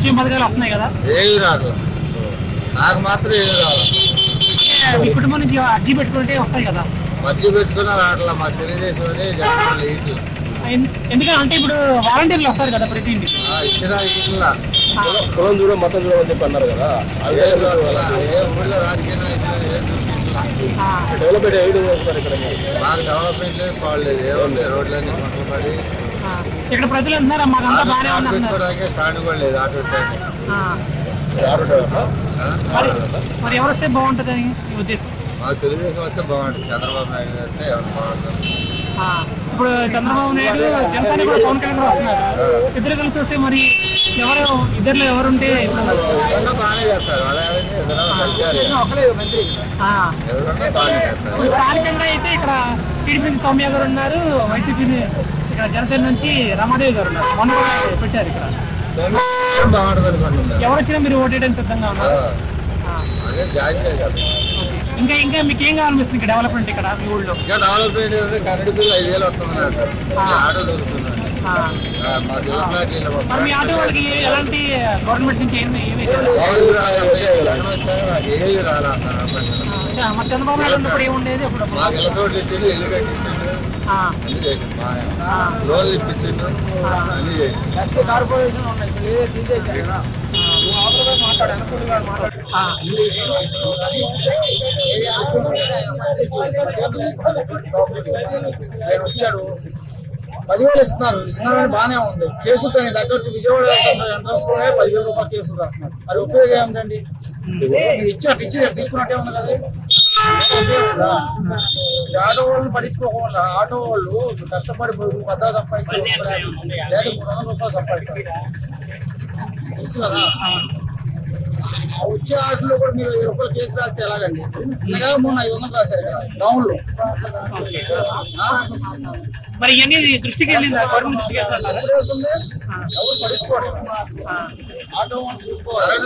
సంక్షేమ పథకాలు వస్తున్నాయి కదా? ఏవి రాదు, నాకు మాత్రం ఏవి రాదు. మీ కుటుంబం నుంచి అర్జీ పెట్టుకుంటే వస్తాయి కదా? అర్జీ పెట్టుకున్నా రావట్లా, మా తెలుగుదేశం అనే జగన్ లేదు. ఎందుకంటే అంటే ఇప్పుడు వాలంటీర్లు వస్తారు కదా ప్రతి ఇంటికి, ఇచ్చిన ఇట్లా కులం చూడ మతం చూడ అని చెప్పి అన్నారు కదా. ఏ ఊళ్ళో రాజకీయ డెవలప్మెంట్ ఏ విధంగా వస్తారు ఇక్కడ? మాకు డెవలప్మెంట్ లేదు, పాడలేదు, ఏముంది రోడ్లన్నీ పట్టుబడి ఇక్కడ ప్రజలు అంటున్నారు మాకంతా బాగానే పెట్టుకోవడానికి స్టాండ్ కూడా లేదు. ఆటో స్టాండ్ మరి ఎవరు వస్తే బాగుంటుంది అని మీ ఉద్దేశం? మాకు తెలుగుదేశం వస్తే బాగుంటుంది, చంద్రబాబు నాయుడు వస్తే ఎవరు బాగుంటుంది. ఇప్పుడు చంద్రబాబు నాయుడు జనసేన కూడా పవన్ కళ్యాణ్ వస్తున్నారు, ఇద్దరు కలిసి వస్తే మరి ఇద్దరు ఎవరుంటే బాగానే చేస్తారు. స్థానికంగా అయితే ఇక్కడ టీడీపీ నుంచి సౌమ్య గారు ఉన్నారు, వైసీపీ ఇక్కడ జనసేన నుంచి రమాదేవి గారు ఉన్నారు. మొన్న పెట్టారు ఇక్కడ. బాగుంటుంది అనుకుంటున్నారు. ఎవరు వచ్చినా మీరు ఓటేయడానికి సిద్ధంగా ఉన్నారు? ఇంకా ఇంకా మీకు ఏం కావాలనిపిస్తుంది ఇక్కడ డెవలప్మెంట్ ఇక్కడ మీ ఊళ్ళో? ఇంకా డెవలప్మెంట్ కరెంట్ బిల్ 5,000 వస్తుంది నాకు, ఆటో దొరుకుతుంది. మీ ఆటో వాళ్ళకి ఎలాంటి గవర్నమెంట్ నుంచి ఏమి మరి చంద్రబాబు నాయుడు ఉన్నప్పుడు ఏముండేది? మాకు ఎలా చోట్లు ఇచ్చిండు, ఇల్లు కట్టించిండు, అన్ని చేసిండు, రోజులు ఇప్పించిండు, అన్ని చేసిండు. కార్పొరేషన్ వచ్చాడు 10,000 ఇస్తున్నారని బాగానే ఉంది. కేసు కానీ తగ్గట్టు విజయవాడ ఎంట్రన్స్ లోనే 10,000 రూపాయలు కేసులు రాస్తున్నారు. మరి ఉపయోగం ఏమిటండి? ఇచ్చి తీసుకున్నట్టే ఉంది కదా. ఆటో వాళ్ళని పట్టించుకోకుండా ఆటో వాళ్ళు కష్టపడి భద్రత సంపాదిస్తారు, లేదా 300 రూపాయలు సంపాదిస్తారు, తెలుసు కదా. వచ్చే ఆటలో కూడా మీరు 1000 రూపాయలు కేసు రాస్తే ఎలాగండి? ఇంకా మొన్న 500 రాశారు కదా డౌన్ లో. మరి ఇవన్నీ దృష్టికి వెళ్ళిందా? గవర్నమెంట్ దృష్టికి వెళ్తున్నారు? ఎవరు పట్టించుకోవడం, ఆటో వాళ్ళు చూసుకోవాలి. 1500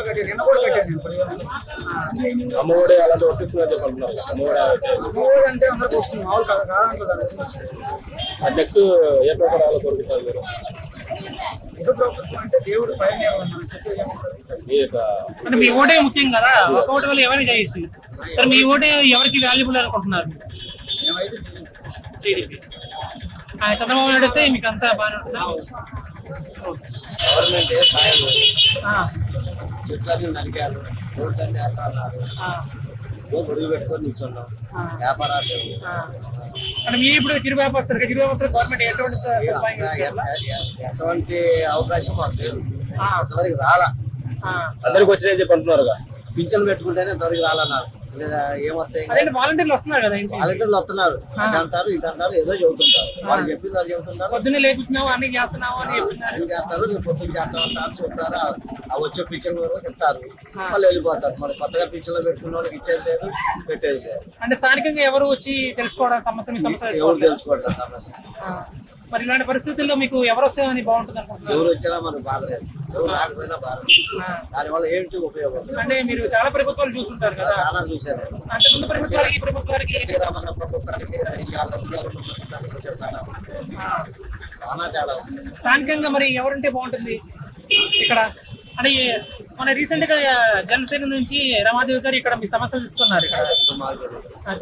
కట్టాను, నిన్న కూడా కట్టాను. అమ్మఒడి అలాంటి వర్తిస్తుందని చెప్పంటున్నారు. అమ్మఒడి అంటే అందరికి వస్తుంది, మామూలు కదా కాదంటారు. నెక్స్ట్ ఏ ప్రకారాలు దొరుకుతారు మీరు? ఇది ప్రభుత్వం అంటే దేవుడు పైన మనం చెప్పేది అంటే మీ ఓటే ముఖ్యం కదా, ఒక ఓటు వల్ల ఎవరైనా చేయొచ్చు. సరే మీ ఓటే ఎవరికి వాల్యుబుల్ అనుకుంటున్నారు? టీడీపీ. చంద్రబాబు నాయుడు వస్తే మీకు అంతా బాగానే ఉంటుందా? గవర్నమెంట్ సాయం చెట్లన్నీ నరికారు, రోడ్లన్నీ వేస్తున్నారు, గొడుగు పెట్టుకొని నిల్చున్నాం, వ్యాపారాలు. అంటే మీరు ఇప్పుడు చిరు వ్యాపారస్తులు గవర్నమెంట్ ఎటువంటి అవకాశం మాకు లేదు, అంతవరకు రాలా. అందరికి వచ్చినాయని చెప్పి అంటున్నారు. పింఛన్లు పెట్టుకుంటేనే అంతవరకు రాలా. నాకు ఏమొస్తాయి? వాలంటీర్లు వస్తున్నారు కదా, వాలంటీర్లు వస్తున్నారు, అదంటారు ఇదంటారు, ఏదో చెబుతుంటారు. వాళ్ళు చెప్పింది అది చెబుతుంటారు. పొద్దున్నే లేపుతున్నావు అన్ని చేస్తున్నావు అని చేస్తారు, పొద్దున్న చేస్తామంటారు, చెప్తారు. ఆ వచ్చే పింఛన్ వరకు ఇస్తారు, వాళ్ళు వెళ్ళిపోతారు. మరి కొత్తగా పింఛన్లు పెట్టుకున్న వాళ్ళకి ఇచ్చేది లేదు, పెట్టేది లేదు. అంటే స్థానికంగా ఎవరు వచ్చి తెలుసుకోవడం సమస్య ఎవరు తెలుసుకోవడం సమస్య. మరి ఇలాంటి పరిస్థితుల్లో మీకు ఎవరు వస్తాయని బాగుంటుంది అనుకుంటున్నారు? ఎవరు వచ్చినా మనకు బాధలేదు, ఎవరు రాకపోయినా బాధ. దానివల్ల ఏంటి ఉపయోగం? అంటే మీరు చాలా ప్రభుత్వాలు చూస్తుంటారు కదా, చాలా చూశాను. అంటే ముందు ప్రభుత్వానికి ప్రభుత్వానికి చాలా తేడా. స్థానికంగా మరి ఎవరుంటే బాగుంటుంది ఇక్కడ? అంటే మన రీసెంట్ గా జనసేన నుంచి రమాదేవి గారు ఇక్కడ మీ సమస్యలు తీసుకున్నారు ఇక్కడ,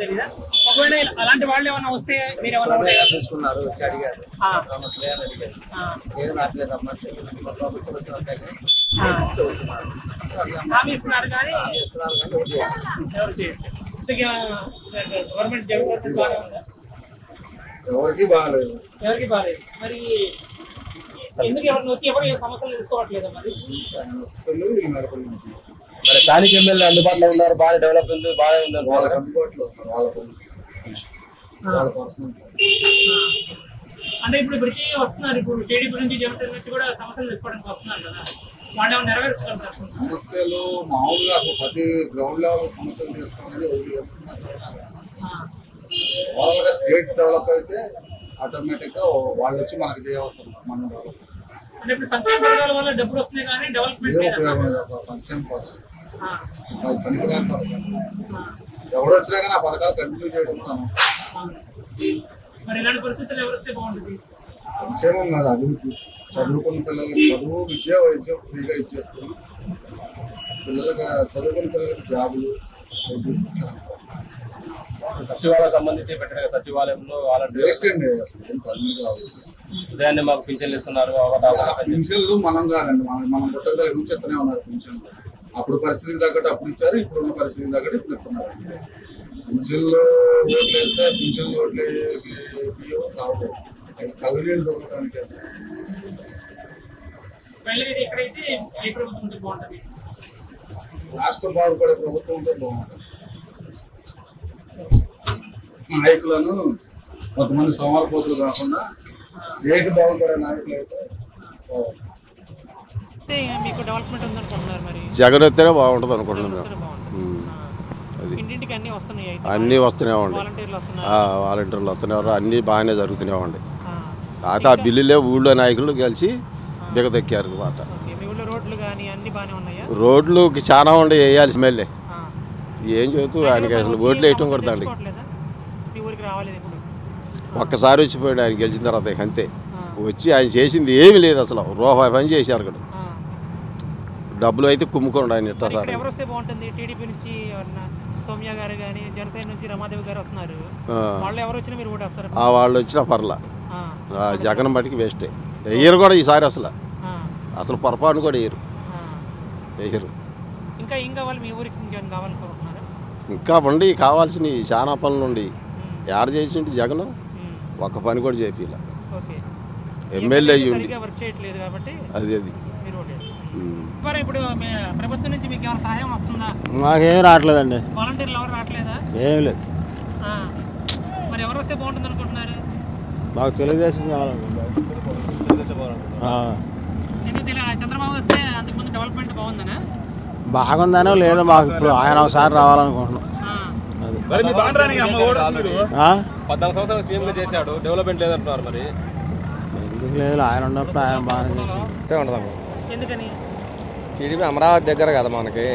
తెలీదా? ఒకవేళ అలాంటి వాళ్ళు ఏమన్నా వస్తే మీరు ఏమన్నా తీసుకున్నారు, వచ్చి అడిగారు, ఏం రావట్లేదమ్మా హామీ ఇస్తున్నారు కానీ ఎవరు చేయరు. గవర్నమెంట్ బాగా ఉందా? ఎవరికి బాగాలేదు. ఎవరికి బాగాలేదు. మరి ఎందుకు ఎవరిని వచ్చి ఎవరు సమస్యలు తీసుకోవట్లేదు? మరి స్థానిక ఎమ్మెల్యే అందుబాటులో ఉన్నారు, బాగా డెవలప్ ఉంది, బాగా ఉంది. అంటే ఇప్పుడు ఇప్పటికీ వస్తున్నారు, ఇప్పుడు టీడీపీ నుంచి జనసేన నుంచి కూడా సమస్యలు తీసుకోవడానికి వస్తున్నారు కదా, వాళ్ళు ఏమైనా నెరవేర్చగలుగుతారు? సమస్యలు మామూలుగా ప్రతి గ్రౌండ్ లెవెల్ సమస్యలు తీసుకునేది ఓవరాల్ గా స్టేట్ డెవలప్ అయితే ఆటోమేటిక్ గా వాళ్ళు వచ్చి మనకి చేయవలసిన మనం అంటే ఇప్పుడు సంక్షేమ పథకాల వల్ల డబ్బులు వస్తున్నాయి కానీ డెవలప్మెంట్ సంక్షేమ పథకం పనికిరాని పథకం ఎవరు వచ్చినా కానీ ఆ పథకాలు కంటిన్యూ చేయడం మరి ఇలాంటి పరిస్థితులు ఎవరు వస్తే బాగుంటుంది? సంక్షేమం కాదు, అభివృద్ధి. చదువుకున్న పిల్లలకి చదువు, విద్య, వైద్యం ఫ్రీగా ఇచ్చేస్తున్నాం. పిల్లలకి చదువుకున్న పిల్లలకి జాబులు, సచివాలయం సంబంధించి పెట్టిన సచివాలయంలో వేస్ట్ అండి. అసలు ఏం పని కాదు. ఉదయాన్నే మాకు పింఛన్లు ఇస్తున్నారు. పింఛన్లు మనం కాదండి, మనం పుట్టక దగ్గర నుంచి చెప్తూనే ఉన్నారు పింఛన్లు. అప్పుడు పరిస్థితికి తగ్గట్టు అప్పుడు ఇచ్చారు, ఇప్పుడున్న పరిస్థితికి తగ్గట్టు ఇప్పుడు ఇస్తున్నారు. పింఛన్లు ఓట్లు వేస్తే పింఛన్లు ఓట్లు బియ్యం సాగు కలరీలు చూడటానికి రాష్ట్రం బాగుపడే ప్రభుత్వంతో బాగుంటుంది. నాయకులను కొంతమంది సోమవారపోతులు కాకుండా ఏటి బాగుపడే నాయకులు అయితే మీకు డెవలప్మెంట్ ఉందనుకుంటున్నారు. మరి జగన్ వస్తేనే బాగుంటుంది అనుకుంటున్నాం మేము. అది ఇంటింటికి అన్ని వస్తున్నాయి, అన్నీ వస్తూనే ఉండి, వాలంటీర్లు వస్తున్నారు, వాలంటీర్లు వస్తున్నారు, అన్నీ బాగానే జరుగుతూనే ఉండి. అయితే ఆ బిల్లులే ఊళ్ళో నాయకులు కలిసి దిగదెక్కారు అన్నమాట. మీ ఊళ్ళో రోడ్లు కానీ అన్ని బాగానే ఉన్నాయా? రోడ్లు చాలా ఉండి వేయాల్సి మళ్ళీ ఏం చెబుతూ ఆయనకి అసలు ఓట్లు వేయటం కొడతాండి. మీ ఊరికి రావాలి ఇప్పుడు ఒక్కసారి వచ్చిపోయాడు ఆయన గెలిచిన తర్వాత, అంతే. వచ్చి ఆయన చేసింది ఏమీ లేదు, అసలు రూపాయి పని చేశారు అక్కడ. డబ్బులు అయితే కుమ్ముకోండి ఆయన ఇట్లా సార్. ఎవరు వస్తే బాగుంటుంది? టీడీపీ నుంచి ఎవరన్నా సౌమ్య గారు కానీ, జనసేన నుంచి రమాదేవి గారు వస్తున్నారు. వాళ్ళు ఎవరు వచ్చినా మీరు ఓటు వేస్తారు? వాళ్ళు వచ్చినా పర్లా, జగన్ బట్టికి వేస్టే. వేయరు కూడా ఈసారి, అసలు పొరపాటును కూడా వేయరు. ఇంకా ఏం కావాలి మీ ఊరికి? ఇంకేం కావాలి కోరుకుంటున్నారు? ఇంకా ఉండి కావాల్సినవి చాలా పనులు ఉండి యాడ్ చేసిండు జగన్, ఒక్క పని కూడా చేపిలా. ఎమ్మెల్యే అయ్యింది అది. ఇప్పుడు ప్రభుత్వం నుంచి మీకు ఏమైనా సహాయం వస్తుందా? మాకేం రావట్లేదండి. వాలంటీర్లు ఎవరు రావట్లేదా? ఏం లేదు. మరి ఎవరు వస్తే బాగుంటుంది అనుకుంటున్నారు? మాకు తెలుగుదేశం కావాలనుకుంటున్నాం. చంద్రబాబు వస్తే అంతకుముందు డెవలప్మెంట్ బాగుందనా? బాగుందనో లేదో మాకు ఇప్పుడు ఆయన ఒకసారి రావాలనుకుంటున్నాం. 14 సంవత్సరాలు సీఎంగా చేశాడు, డెవలప్మెంట్ లేదంటున్నారు. మరి ఎందుకు లేదు, ఆయన ఉన్నప్పుడు ఆయన బాగానే ఉండదాం. ఎందుకని? టీడీపీ అమరావతి దగ్గర కదా మనకి,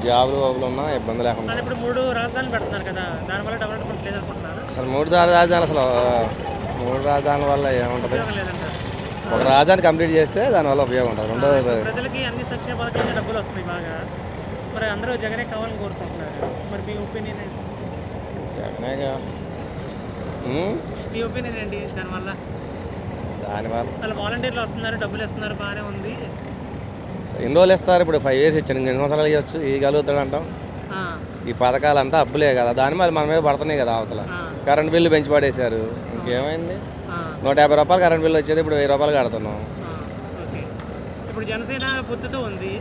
జాబులు బాబులు ఉన్నా ఇబ్బంది లేకుండా. ఇప్పుడు 3 రాజధానులు పెడుతున్నారు కదా, దానివల్ల డెవలప్మెంట్ లేదనుకుంటున్నారు. అసలు 3 రాజధానులు, అసలు 3 రాజధానుల వల్ల ఏముంటుంది? ఒక రాజధాని కంప్లీట్ చేస్తే దానివల్ల ఉపయోగం ఉంటుంది. రెండోది ప్రజలకి అన్ని సంక్షేమ పథకాలు డబ్బులు వస్తున్నాయి బాగా, మరి అందరూ జగనే కావాలని కోరుకుంటున్నారు. మరి మీ ఒపీనియన్ ఏంటి? జగనే మీ ఒపీనియన్ ఏంటి దానివల్ల? దానివల్ల వాలంటీర్లు వస్తున్నారు, డబ్బులు ఇస్తున్నారు, బాగానే ఉంది. ఎన్ని రోజులు ఇస్తారు? ఇప్పుడు 5 years ఇచ్చాను, 2 సంవత్సరాలు ఇవ్వచ్చు. ఇవ్వగలుగుతాడు అంటాం. ఈ పథకాలంతా అప్పులే కదా, దాని వల్ల మన మీద పడుతున్నాయి కదా. అవతల కరెంట్ బిల్లు పెంచి పడేశారు, ఇంకేమైంది? 150 రూపాయలు కరెంట్ బిల్లు వచ్చేది, ఇప్పుడు 1000 రూపాయలు కడుతున్నాం. ఇప్పుడు జనసేన పొత్తుతో ఉంది.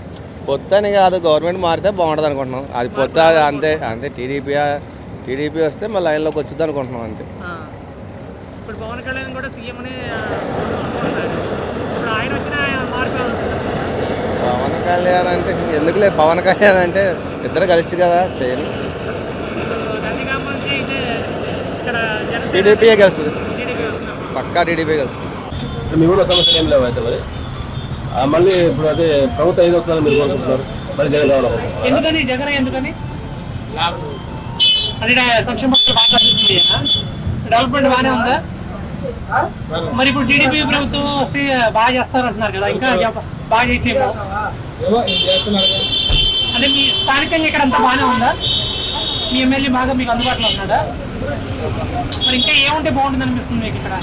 పొత్తు అని కాదు, గవర్నమెంట్ మారితే బాగుంటుంది అనుకుంటున్నాం. అది పొత్తు అంతే అంతే. టీడీపీ వస్తే మళ్ళీ లైన్లోకి వచ్చింది అనుకుంటున్నాం, అంతే. ఇప్పుడు పవన్ కళ్యాణ్ కూడా సీఎం అని ఇప్పుడు ఆయన వచ్చిన మార్పు. పవన్ కళ్యాణ్ అంటే ఎందుకులే, పవన్ కళ్యాణ్ అంటే ఇద్దరు కలిసి కదా చేయాలి. టీడీపీయే కలుస్తుంది, పక్కా టీడీపీ కలుస్తుంది. మీ ఊళ్ళో సమస్యలు ఏం లేవు అయితే? మరి మళ్ళీ ఇప్పుడు అదే ప్రభుత్వం 5 వస్తుందని మీరు కోరుకుంటున్నారు, మరి జగన్ రావడం ఎందుకని? జగన్ ఎందుకని? అది సంక్షేమ డెవలప్మెంట్ బాగానే ఉందా? మరి ఇప్పుడు టీడీపీ ప్రభుత్వం వస్తే బాగా చేస్తారంటున్నారు కదా, ఇంకా బాగా చేసేమో అంటే మీ స్థానికంగా ఇక్కడ అంతా బాగానే ఉందా? మీ ఎమ్మెల్యే బాగా మీకు అందుబాటులో ఉన్నాడా? మరి ఇంకా ఏముంటే బాగుంటుంది అనిపిస్తుంది మీకు ఇక్కడ?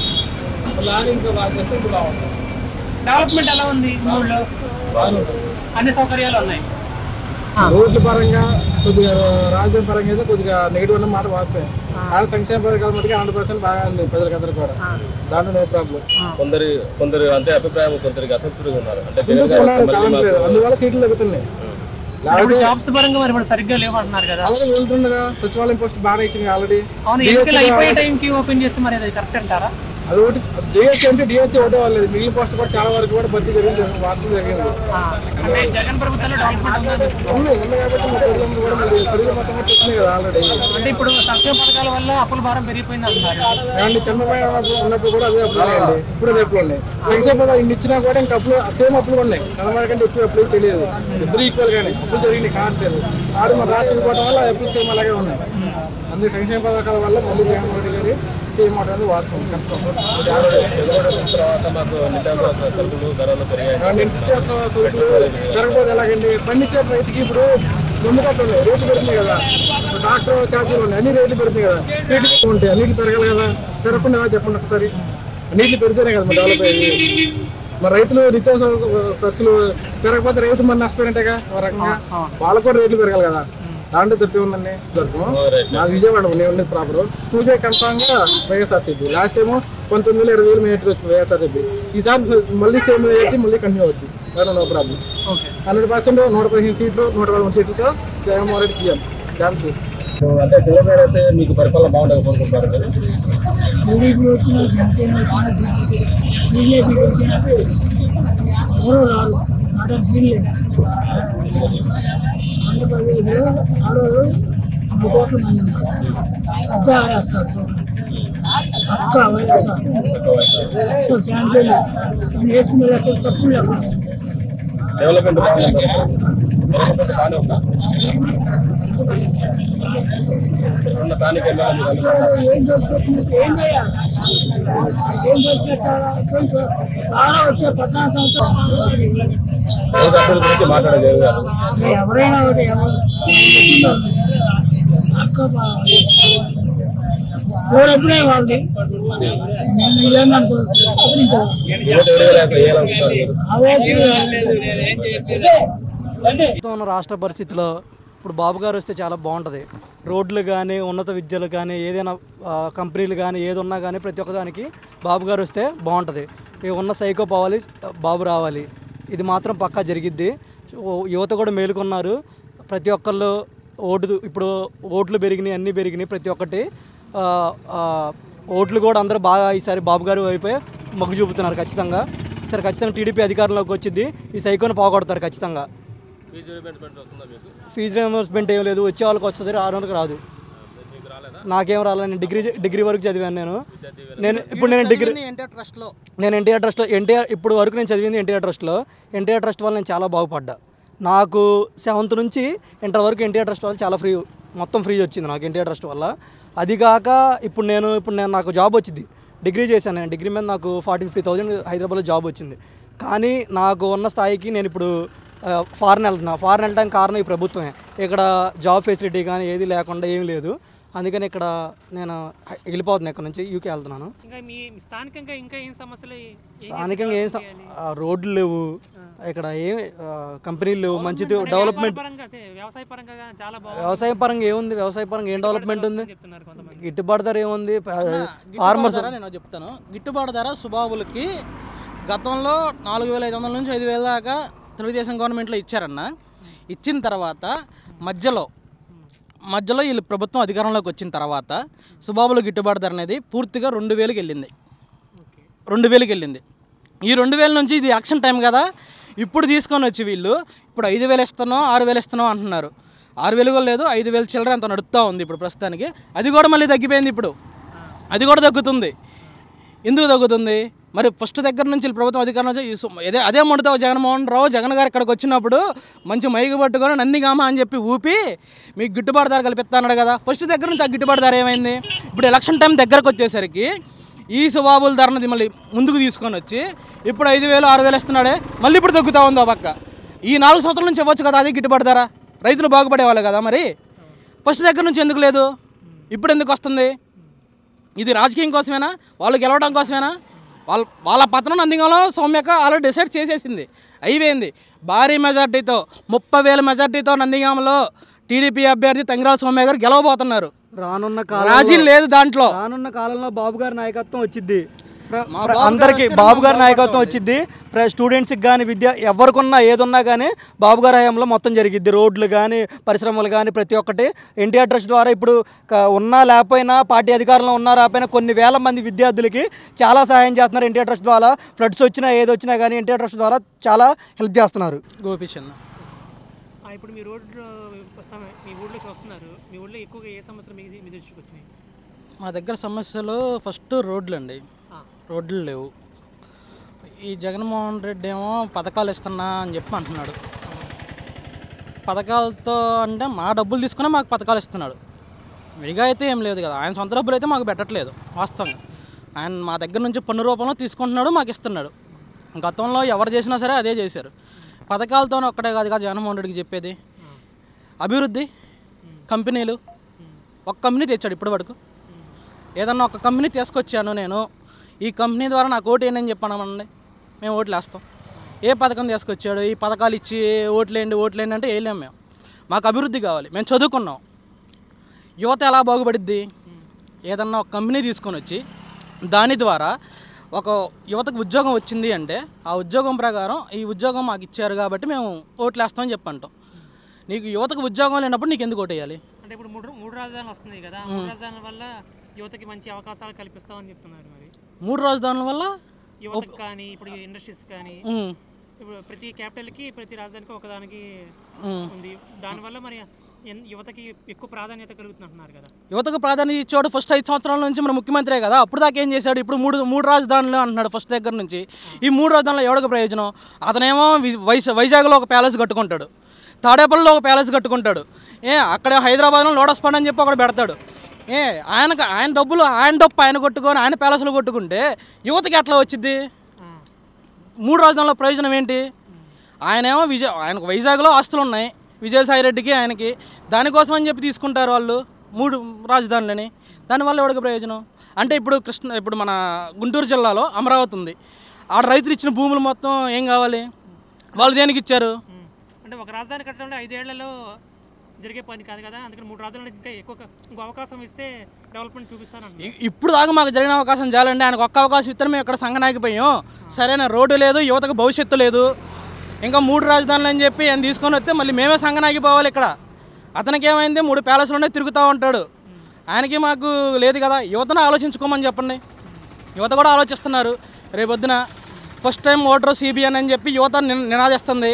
డెవలప్మెంట్ ఎలా ఉంది ఊళ్ళో? అన్ని సౌకర్యాలు ఉన్నాయి. రోడ్ల పరంగా కొద్దిగా, రాజధాని పరంగా అయితే కొద్దిగా నెగిటివ్ అన్న మాట వాస్తాయి. కానీ సంక్షేమ పథకాల మటుకు 100% బాగా ఉంది ప్రజలకందరూ కూడా, దాంట్లో నో ప్రాబ్లం. కొందరు అంటే అభిప్రాయం, కొందరికి అసంతృప్తిగా ఉన్నారు, అంటే అందువల్ల సీట్లు తగ్గుతున్నాయి. జాబ్స్ పరంగా మరి సరిగ్గా లేవంటున్నారు కదా. అలాగే వెళ్తుండగా సచివాలయం పోస్ట్ బాగా ఇచ్చింది ఆల్రెడీ. అయిపోయే టైంకి ఓపెన్ చేస్తే మరి అది కరెక్ట్ అంటారా? అది ఒకటి డిఎస్సీ అంటే డిఎస్సీ ఒకటే వాళ్ళది, మిగిలిన పోస్ట్ కూడా చాలా వరకు కూడా భర్తీ జరిగింది, వాస్తవం జరిగింది. అంటే జగన్ ప్రభుత్వంలో డెవలప్మెంట్ ఉంది కాబట్టి ప్రజలందరూ కూడా తెలుగు మొత్తం కూడా వచ్చింది కదా ఆల్రెడీ. అంటే ఇప్పుడు సంక్షేమ పథకాల వల్ల అప్పుల భారం పెరిగిపోయింది అంటున్నారు. అండి చంద్రబాబు ఉన్నప్పుడు కూడా అదే అప్పులు ఉన్నాయండి, ఇప్పుడు అదే అప్పులు ఉన్నాయి. సంక్షేమ పథకాలు ఇన్ని ఇచ్చినా కూడా ఇంకా అప్పులు సేమ్ అప్పులు ఉన్నాయి. చంద్రబాబు కంటే ఎక్కువ అప్పులు తెలియదు, ఇద్దరు ఈక్వల్ గానే అప్పులు జరిగింది కావట్లేదు. ఆడు మన రాష్ట్రం పోవడం వల్ల అప్పులు సేమ్ అలాగే ఉన్నాయి. అందుకే సంక్షేమ పథకాల వల్ల మళ్ళీ జగన్మోహన్ రెడ్డి గారి చేయమాట అనేది వాస్తవం. జరగకపోతే ఎలాగండి? పండించే రైతుకి ఇప్పుడు నమ్మకట్లు ఉన్నాయి, రేట్లు పెడుతున్నాయి కదా, డాక్టర్ ఛార్జీలు ఉన్నాయి, అన్ని రేట్లు పెడుతున్నాయి కదా, రేట్లు ఉంటాయి, అన్నిటి పెరగాలి కదా. పెరగకుండా ఎలా చెప్పండి ఒకసారి? అన్నిటి పెడితేనే కదా మరి డెవలప్ అయ్యేది. మరి రైతులు నిత్యావసర ఖర్చులు పెరగకపోతే రైతు మరి నష్టపోయినట్టేగా ఒక రకంగా. వాళ్ళకు కూడా రేట్లు పెరగాలి కదా. దాంట్లో దొరికి ఉందండి దొరకము. నాకు విజయవాడ నేను ఉండేది ప్రాపర్. పూజ కన్ఫామ్గా వైఎస్ఆర్సీపీ. లాస్ట్ టైము 19,000-20,000 మేటి వచ్చింది వైఎస్ఆర్సీపీ. ఈసారి మళ్ళీ సేమ్ పెట్టి మళ్ళీ కంటిన్యూ అవుతుంది. No problem. 100% 115 సీట్లు 113 సీట్లతో Jaganmohan Reddy CM. Dam seat అంటే చంద్రబాబు వస్తే మీకు పరిపాలన బాగుంటుంది కోరుకుంటున్నారు. టీడీపీ వచ్చిన బీజేపీ వచ్చిన ఎవరో రారు, ఆర్డర్ ఫీల్ ఆంధ్రప్రదేశ్లో ఆడవాళ్ళు 2 కోట్ల మంది ఉన్నారు. పెద్ద ఆడేస్తారు పక్క వైఎస్ఆర్ అసలు ఛాన్సే లేదు. నేను వేసుకునే లెక్కలు తప్పులు లేకుండా డెవలప్మెంట్ బాగానే ఉందా? ఏం చేసుకుంటున్నట్టు ఏం చేయాలి? ఏం చేసుకుంటారా? బాగా వచ్చే 14 సంవత్సరాలు ఎవరైనా ఒకటి అక్క ఎవరెప్పుడే వాళ్ళది ఉన్న రాష్ట్ర పరిస్థితిలో ఇప్పుడు బాబు గారు వస్తే చాలా బాగుంటుంది. రోడ్లు కానీ ఉన్నత విద్యలు కానీ ఏదైనా కంపెనీలు కానీ ఏది ఉన్నా కానీ ప్రతి ఒక్కదానికి బాబు గారు వస్తే బాగుంటుంది. ఉన్న సైకో పోవాలి, బాబు రావాలి. ఇది మాత్రం పక్కా జరిగిద్ది. యువత కూడా మేలుకున్నారు. ప్రతి ఒక్కళ్ళు ఇప్పుడు ఓట్లు పెరిగినాయి, అన్నీ పెరిగినాయి. ప్రతి ఒక్కటి ఓట్లు కూడా అందరూ బాగా ఈసారి బాబు గారు అయిపోయి మొగ్గు చూపుతున్నారు. ఖచ్చితంగా ఈసారి ఖచ్చితంగా టీడీపీ అధికారంలోకి వచ్చింది. ఈ సైకోని పోగొడతారు ఖచ్చితంగా. ఫీజు రియంబర్స్మెంట్ ఏం లేదు, వచ్చే వాళ్ళకి వస్తుంది, రాని వాళ్ళకి రాదు. నాకేం రాలేదు. నేను డిగ్రీ వరకు చదివాను. నేను ఎన్టీఆర్ ట్రస్ట్లో ఇప్పుడు వరకు నేను చదివింది ఎన్టీఆర్ ట్రస్ట్లో. ఎన్టీఆర్ ట్రస్ట్ వల్ల నేను చాలా బాగుపడ్డా. నాకు 7th నుంచి ఇంటర్ వరకు ఎన్టీఆర్ ట్రస్ట్ వల్ల చాలా మొత్తం ఫ్రీ వచ్చింది నాకు ఎన్టీఆర్ ట్రస్ట్ వల్ల. అది కాక ఇప్పుడు నేను నాకు జాబ్ వచ్చింది. డిగ్రీ చేశాను. నేను డిగ్రీ మీద నాకు 40-50,000 హైదరాబాద్లో జాబ్ వచ్చింది. కానీ నాకు ఉన్న స్థాయికి నేను ఇప్పుడు ఫారెన్ వెళ్ళడానికి కారణం ఈ ప్రభుత్వమే. ఇక్కడ జాబ్ ఫెసిలిటీ కానీ ఏది లేకుండా ఏం లేదు. అందుకని ఇక్కడ నేను వెళ్ళిపోతున్నాను. ఇక్కడ నుంచి యూకే వెళ్తున్నాను. స్థానికంగా ఏం రోడ్లు లేవు, ఇక్కడ ఏం కంపెనీలు లేవు, మంచిది డెవలప్మెంట్. వ్యవసాయ పరంగా ఏముంది? వ్యవసాయ పరంగా ఏం డెవలప్మెంట్ ఉంది? గిట్టుబాటు ధర ఏముంది? ఫార్మర్స్ నేను చెప్తాను. గిట్టుబాటు ధర సుబాబులకి గతంలో 4,500 నుంచి 5,000 దాకా తెలుగుదేశం గవర్నమెంట్లో ఇచ్చారన్న. ఇచ్చిన తర్వాత మధ్యలో వీళ్ళు ప్రభుత్వం అధికారంలోకి వచ్చిన తర్వాత సుబాబుల గిట్టుబాటు ధర అనేది పూర్తిగా 2,000కి వెళ్ళింది. 2,000కి వెళ్ళింది. ఈ 2,000 నుంచి ఇది యాక్షన్ టైం కదా, ఇప్పుడు తీసుకొని వచ్చి వీళ్ళు ఇప్పుడు 5,000 ఇస్తున్నాం, 6,000 ఇస్తున్నాం అంటున్నారు. 6,000 కూడా లేదు, 5,000 చిల్లర అంత నడుస్తూ ఉంది ఇప్పుడు ప్రస్తుతానికి. అది కూడా మళ్ళీ తగ్గిపోయింది. ఇప్పుడు అది కూడా తగ్గుతుంది. ఎందుకు తగ్గుతుంది? మరి ఫస్ట్ దగ్గర నుంచి ప్రభుత్వం అధికారం అదే మొదట జగన్మోహన్ రావు జగన్ గారు ఇక్కడికి వచ్చినప్పుడు మంచి మైకు పట్టుకొని నందిగామ అని చెప్పి ఊపి మీకు గిట్టుబాటు ధర కల్పిస్తాడు కదా. ఫస్ట్ దగ్గర నుంచి ఆ గిట్టుబాటు ధర ఏమైంది? ఇప్పుడు ఎలక్షన్ టైం దగ్గరకు వచ్చేసరికి ఈ సుబాబుల ధరనది మళ్ళీ ముందుకు తీసుకొని వచ్చి ఇప్పుడు 5,000, 6,000 ఇస్తున్నాడే, మళ్ళీ ఇప్పుడు తగ్గుతూ ఉందో పక్క. ఈ 4 సంవత్సరాల నుంచి ఇవ్వచ్చు కదా అది గిట్టుబాటు ధర, రైతులు బాగుపడేవాళ్ళు కదా. మరి ఫస్ట్ దగ్గర నుంచి ఎందుకు లేదు? ఇప్పుడు ఎందుకు వస్తుంది? ఇది రాజకీయం కోసమేనా? వాళ్ళు గెలవడం కోసమేనా? వాళ్ళ పతనం నందిగాంలో సౌమ్యక ఆల్రెడీ డిసైడ్ చేసేసింది, అయిపోయింది. భారీ మెజార్టీతో 30,000 మెజార్టీతో నందిగాంలో టీడీపీ అభ్యర్థి తంగిరాల సౌమ్య గారు గెలవబోతున్నారు. రానున్న కాలంలో బాబు గారి నాయకత్వం వచ్చింది. అందరికీ బాబు గారి నాయకత్వం వచ్చింది. స్టూడెంట్స్కి కానీ విద్య ఎవరికున్నా ఏదున్నా కానీ బాబు గారి హయాంలో మొత్తం జరిగిద్ది. రోడ్లు కానీ పరిశ్రమలు కానీ ప్రతి ఒక్కటి ఎన్టీఆర్ ట్రస్ట్ ద్వారా ఇప్పుడు ఉన్నా లేకపోయినా పార్టీ అధికారంలో ఉన్నా రాకపోయినా కొన్ని వేల మంది విద్యార్థులకి చాలా సహాయం చేస్తున్నారు. ఎన్టీఆర్ ట్రస్ట్ ద్వారా ఫ్లడ్స్ వచ్చినా ఏది వచ్చినా కానీ ఎన్టీఆర్ ట్రస్ట్ ద్వారా చాలా హెల్ప్ చేస్తున్నారు. గోపిచంద్ ఇప్పుడు మీ ఊళ్ళోకి వస్తున్నారు. మీ ఊళ్ళో ఎక్కువగా ఏ సమస్యలు మీ దృష్టికి వచ్చినాయి? మా దగ్గర సమస్యలు ఫస్ట్ రోడ్లు అండి. రోడ్లు లేవు. ఈ జగన్మోహన్ రెడ్డి ఏమో పథకాలు ఇస్తున్నా అని చెప్పి అంటున్నాడు. పథకాలతో అంటే మా డబ్బులు తీసుకుని మాకు పథకాలు ఇస్తున్నాడు. ఫ్రీగా అయితే ఏం లేదు కదా, ఆయన సొంత డబ్బులు అయితే మాకు పెట్టట్లేదు వాస్తవంగా. ఆయన మా దగ్గర నుంచి పన్ను రూపంలో తీసుకుంటున్నాడు, మాకు ఇస్తున్నాడు. గతంలో ఎవరు చేసినా సరే అదే చేశారు. పథకాలతోనే ఒక్కటే కాదు కదా జగన్మోహన్ రెడ్డికి చెప్పేది. అభివృద్ధి, కంపెనీలు, ఒక కంపెనీ తెచ్చాడు ఇప్పటి వరకు. ఏదన్నా ఒక కంపెనీ తీసుకొచ్చాను నేను, ఈ కంపెనీ ద్వారా నాకు ఓటు ఏంటని చెప్పానండి, మేము ఓట్లు వేస్తాం. ఏ పథకం తీసుకొచ్చాడు, ఈ పథకాలు ఇచ్చి ఓట్లేండి అంటే వేయలేము మేము. మాకు అభివృద్ధి కావాలి, మేము చదువుకున్నాం. యువత ఎలా బాగుపడిద్ది? ఏదన్నా ఒక కంపెనీ తీసుకొని వచ్చి దాని ద్వారా ఒక యువతకు ఉద్యోగం వచ్చింది అంటే ఆ ఉద్యోగం ప్రకారం ఈ ఉద్యోగం మాకు ఇచ్చారు కాబట్టి మేము ఓట్లు వేస్తామని చెప్పంటాం. నీకు యువతకు ఉద్యోగం లేనప్పుడు నీకు ఎందుకు ఓటు వేయాలి? అంటే ఇప్పుడు మూడు రాజధానులు వస్తున్నాయి కదా, మూడు రాజధానుల వల్ల యువతకి మంచి అవకాశాలు కల్పిస్తామని చెప్తున్నారు. మరి 3 రాజధానుల వల్ల యువతకు కానీ, ఇప్పుడు ఇండస్ట్రీస్ కానీ, ఇప్పుడు ప్రతి క్యాపిటల్కి ప్రతి రాజధానికి ఒకదానికి ఉంది. దానివల్ల మరి యువతకి ఎక్కువ ప్రాధాన్యత కలుగుతుంటున్నారు కదా. యువతకు ప్రాధాన్యత ఇచ్చాడు ఫస్ట్ 5 సంవత్సరాల నుంచి మన ముఖ్యమంత్రే కదా. అప్పుడు దాకా ఏం చేశాడు? ఇప్పుడు మూడు రాజధానులు అంటున్నాడు ఫస్ట్ దగ్గర నుంచి. ఈ 3 రాజధానులు ఎవరికి ప్రయోజనం? అతనేమో వైజాగ్లో ఒక ప్యాలెస్ కట్టుకుంటాడు, తాడేపల్లిలో ఒక ప్యాలెస్ కట్టుకుంటాడు, అక్కడ హైదరాబాద్లో లోటస్ పండ్ అని చెప్పి ఒకటి పెడతాడు. ఆయన డబ్బు ఆయన కొట్టుకొని ఆయన ప్యాలెస్లో కొట్టుకుంటే యువతకి ఎట్లా వచ్చింది? 3 రాజధానుల ప్రయోజనం ఏంటి? ఆయనేమో ఆయనకు వైజాగ్లో ఆస్తులు ఉన్నాయి, విజయసాయి రెడ్డికి ఆయనకి, దానికోసం అని చెప్పి తీసుకుంటారు వాళ్ళు 3 రాజధానులని. దానివల్ల ఎవరికి ప్రయోజనం? అంటే ఇప్పుడు మన గుంటూరు జిల్లాలో అమరావతి ఉంది, ఆడ రైతులు ఇచ్చిన భూములు మొత్తం ఏం కావాలి? వాళ్ళు దేనికి ఇచ్చారు? అంటే ఒక రాజధాని కట్టడంలో 5 ఏళ్లలో జరిగే పని కాదు కదా, అందుకని 3 రాజధానులు ఇంకా ఇంకో అవకాశం ఇస్తే డెవలప్మెంట్ చూపిస్తాను. ఇప్పుడు దాకా మాకు జరిగిన అవకాశం చాలండి. ఆయనకు ఒక్క అవకాశం ఇస్తే మేము ఇక్కడ సంఘనాగిపోయాం. సరైన రోడ్డు లేదు, యువతకు భవిష్యత్తు లేదు, ఇంకా 3 రాజధానులు అని చెప్పి ఆయన తీసుకొని వస్తే మళ్ళీ మేమే సంఘనాగిపోవాలి ఇక్కడ. అతనికి ఏమైంది? 3 ప్యాలెస్లోనే తిరుగుతూ ఉంటాడు. ఆయనకి మాకు లేదు కదా. యువతను ఆలోచించుకోమని చెప్పండి. యువత కూడా ఆలోచిస్తున్నారు. రేపొద్దున ఫస్ట్ టైం ఓటర్ సిబిఎన్ అని చెప్పి యువత నినాదిస్తుంది.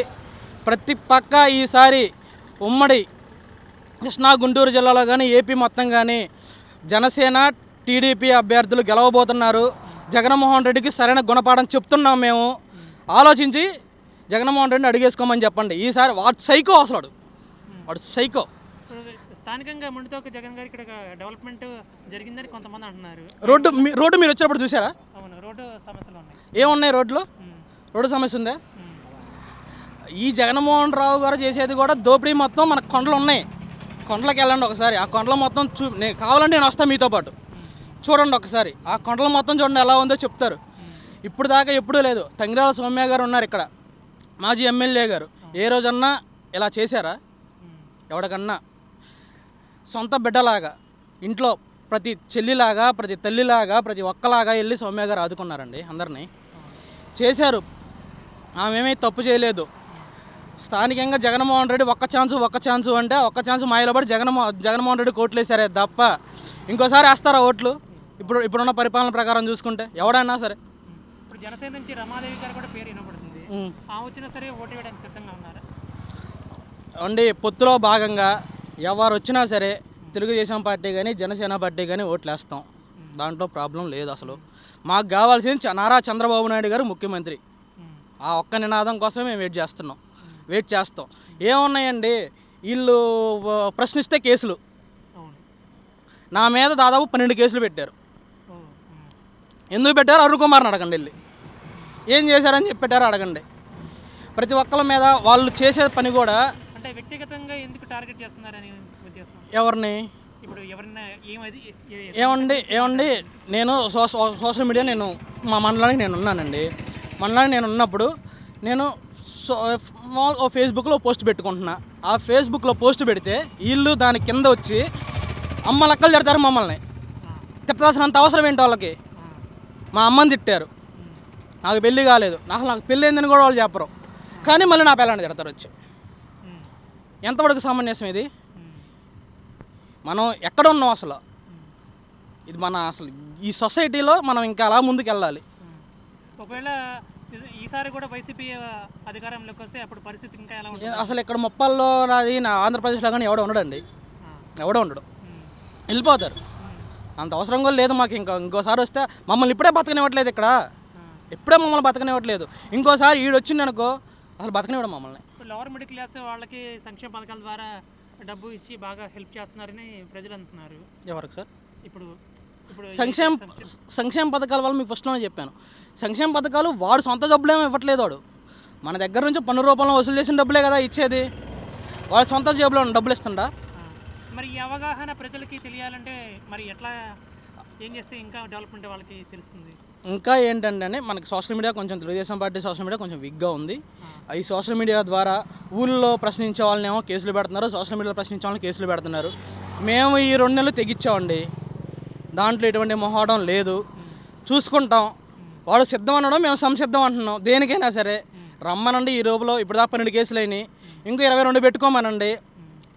ప్రతి పక్క ఈసారి ఉమ్మడి కృష్ణా గుంటూరు జిల్లాలో కానీ ఏపీ మొత్తం కానీ జనసేన టీడీపీ అభ్యర్థులు గెలవబోతున్నారు. జగన్మోహన్ రెడ్డికి సరైన గుణపాఠం చెప్తున్నాం మేము. ఆలోచించి జగన్మోహన్ రెడ్డిని అడిగేసుకోమని చెప్పండి. ఈసారి వాడు సైకో, అసలు వాడు సైకో. స్థానికంగా ముందుతో జగన్ గారు ఇక్కడ డెవలప్మెంట్ జరిగిందని కొంతమంది అంటున్నారు. రోడ్డు మీరు వచ్చినప్పుడు చూసారా? అవును, రోడ్డు సమస్యలు ఉన్నాయి. ఏమున్నాయి రోడ్లో? రోడ్డు సమస్య ఉందా? ఈ జగన్మోహన్ రావు గారు చేసేది కూడా దోపిడీ. మొత్తం మన కొండలు ఉన్నాయి, కొండలకు వెళ్ళండి ఒకసారి. ఆ కొండలు మొత్తం కావాలంటే నేను వస్తాను మీతో పాటు, చూడండి ఒకసారి. ఆ కొండలు మొత్తం చూడండి ఎలా ఉందో చెప్తారు. ఇప్పుడు దాకా ఎప్పుడూ లేదు. తంగిరాల సౌమ్య గారు ఉన్నారు ఇక్కడ, మాజీ ఎమ్మెల్యే గారు. ఏ రోజన్నా ఇలా చేశారా? ఎవడికన్నా సొంత బిడ్డలాగా, ఇంట్లో ప్రతి చెల్లిలాగా, ప్రతి తల్లిలాగా, ప్రతి ఒక్కలాగా వెళ్ళి సౌమ్య గారు ఆదుకున్నారండి అందరినీ. చేశారు, ఆమెమీ తప్పు చేయలేదు. స్థానికంగా జగన్మోహన్ రెడ్డి ఒక్క ఛాన్సు అంటే ఒక్క ఛాన్స్ మాయలో పడి జగన్మోహన్ రెడ్డి ఓట్లు వేసారే తప్ప ఇంకోసారి వేస్తారా ఓట్లు? ఇప్పుడున్న పరిపాలన ప్రకారం చూసుకుంటే ఎవడైనా సరే. ఇప్పుడు జనసేన నుంచి రమాదేవి గారు కూడా పేరు వినబడుతుంది, వచ్చినా సరే ఓటు వేయడానికి సిద్ధంగా ఉన్నారా? అండి, పొత్తులో భాగంగా ఎవరు వచ్చినా సరే తెలుగుదేశం పార్టీ కానీ జనసేన పార్టీ కానీ ఓట్లు వేస్తాం. దాంట్లో ప్రాబ్లం లేదు అసలు. మాకు కావాల్సింది నారా చంద్రబాబు నాయుడు గారు ముఖ్యమంత్రి. ఆ ఒక్క నినాదం కోసమే మేము వెయిట్ చేస్తాం. ఏమున్నాయండి, వీళ్ళు ప్రశ్నిస్తే కేసులు. నా మీద దాదాపు 12 కేసులు పెట్టారు. ఎందుకు పెట్టారు? అరుణ్ కుమార్ని అడగండి, వెళ్ళి ఏం చేశారని చెప్పి పెట్టారు అడగండి. ప్రతి ఒక్కళ్ళ మీద వాళ్ళు చేసే పని కూడా. అంటే వ్యక్తిగతంగా ఎందుకు టార్గెట్ చేస్తున్నారని ఉద్దేశం? ఎవరిని? ఇప్పుడు ఎవరన్నా ఏమండి నేను సోషల్ మీడియా మా మండలానికి నేను ఉన్నానండి. మండలానికి నేను ఉన్నప్పుడు నేను ఫేస్బుక్లో పోస్ట్ పెట్టుకుంటున్నా. ఆ ఫేస్బుక్లో పోస్ట్ పెడితే వీళ్ళు దాని కింద వచ్చి అమ్మ లెక్కలు తిడతారు. మమ్మల్ని తిట్టాల్సినంత అవసరం ఏంటి వాళ్ళకి? మా అమ్మని తిట్టారు, నాకు పెళ్ళి కాలేదు, నాకు పెళ్ళి అయిందని కూడా వాళ్ళు చెప్పరు, కానీ మళ్ళీ నా పిల్లని తిడతారు వచ్చి. ఎంతవరకు సామన్యసం ఇది? మనం ఎక్కడ ఉన్నాం అసలు? ఇది అసలు ఈ సొసైటీలో మనం ఇంకా అలా ముందుకు వెళ్ళాలి. ఒకవేళ ఈసారి కూడా వైసీపీ అధికారంలోకి వస్తే అప్పుడు పరిస్థితి ఇంకా ఎలా ఉంటుంది? అసలు ఇక్కడ ముప్పల్లో నా ఆంధ్రప్రదేశ్లో కానీ ఎవడో ఉండడండి, ఎవడో ఉండడు, వెళ్ళిపోతారు. అంత అవసరం కూడా లేదు మాకు. ఇంకోసారి వస్తే మమ్మల్ని ఇప్పుడే బతకనివ్వట్లేదు ఇక్కడ, ఇప్పుడే మమ్మల్ని బతకనివ్వట్లేదు. ఇంకోసారి ఈడు వచ్చింది అనుకో అసలు బతకనివ్వడం మమ్మల్ని. లోవర్ మిడిల్ క్లాస్ వాళ్ళకి సంక్షేమ పథకాల ద్వారా డబ్బు ఇచ్చి బాగా హెల్ప్ చేస్తున్నారని ప్రజలు అంటున్నారు. ఎవరికి సార్? ఇప్పుడు సంక్షేమ పథకాల వల్ల మీకు ఫస్ట్లోనే చెప్పాను. సంక్షేమ పథకాలు వాడు సొంత డబ్బులేమో ఇవ్వట్లేదు. వాడు మన దగ్గర నుంచి పన్ను రూపంలో వసూలు చేసిన డబ్బులే కదా ఇచ్చేది. వాడు సొంత జేబులో డబ్బులు ఇస్తుండా? మరి ఈ అవగాహన ప్రజలకి తెలియాలంటే మరి ఎట్లా ఏం చేస్తే ఇంకా డెవలప్మెంట్ వాళ్ళకి తెలుస్తుంది? ఇంకా ఏంటంటే మనకి సోషల్ మీడియా కొంచెం తెలుగుదేశం పార్టీ సోషల్ మీడియా కొంచెం వీక్గా ఉంది. ఈ సోషల్ మీడియా ద్వారా ఊళ్ళో ప్రశ్నించే వాళ్ళనేమో కేసులు పెడుతున్నారు, సోషల్ మీడియాలో ప్రశ్నించే వాళ్ళని కేసులు పెడుతున్నారు. మేము ఈ 2 నెలలు తెగించామండి, దాంట్లో ఎటువంటి మొహమాటం లేదు, చూసుకుంటాం. వాడు సిద్ధం అనడం, మేము సంసిద్ధం అంటున్నాం. దేనికైనా సరే రమ్మనండి. ఈ రోజులో ఇప్పుడు దాకా 12 కేసులు అయినాయి, ఇంకో 22 పెట్టుకోమనండి.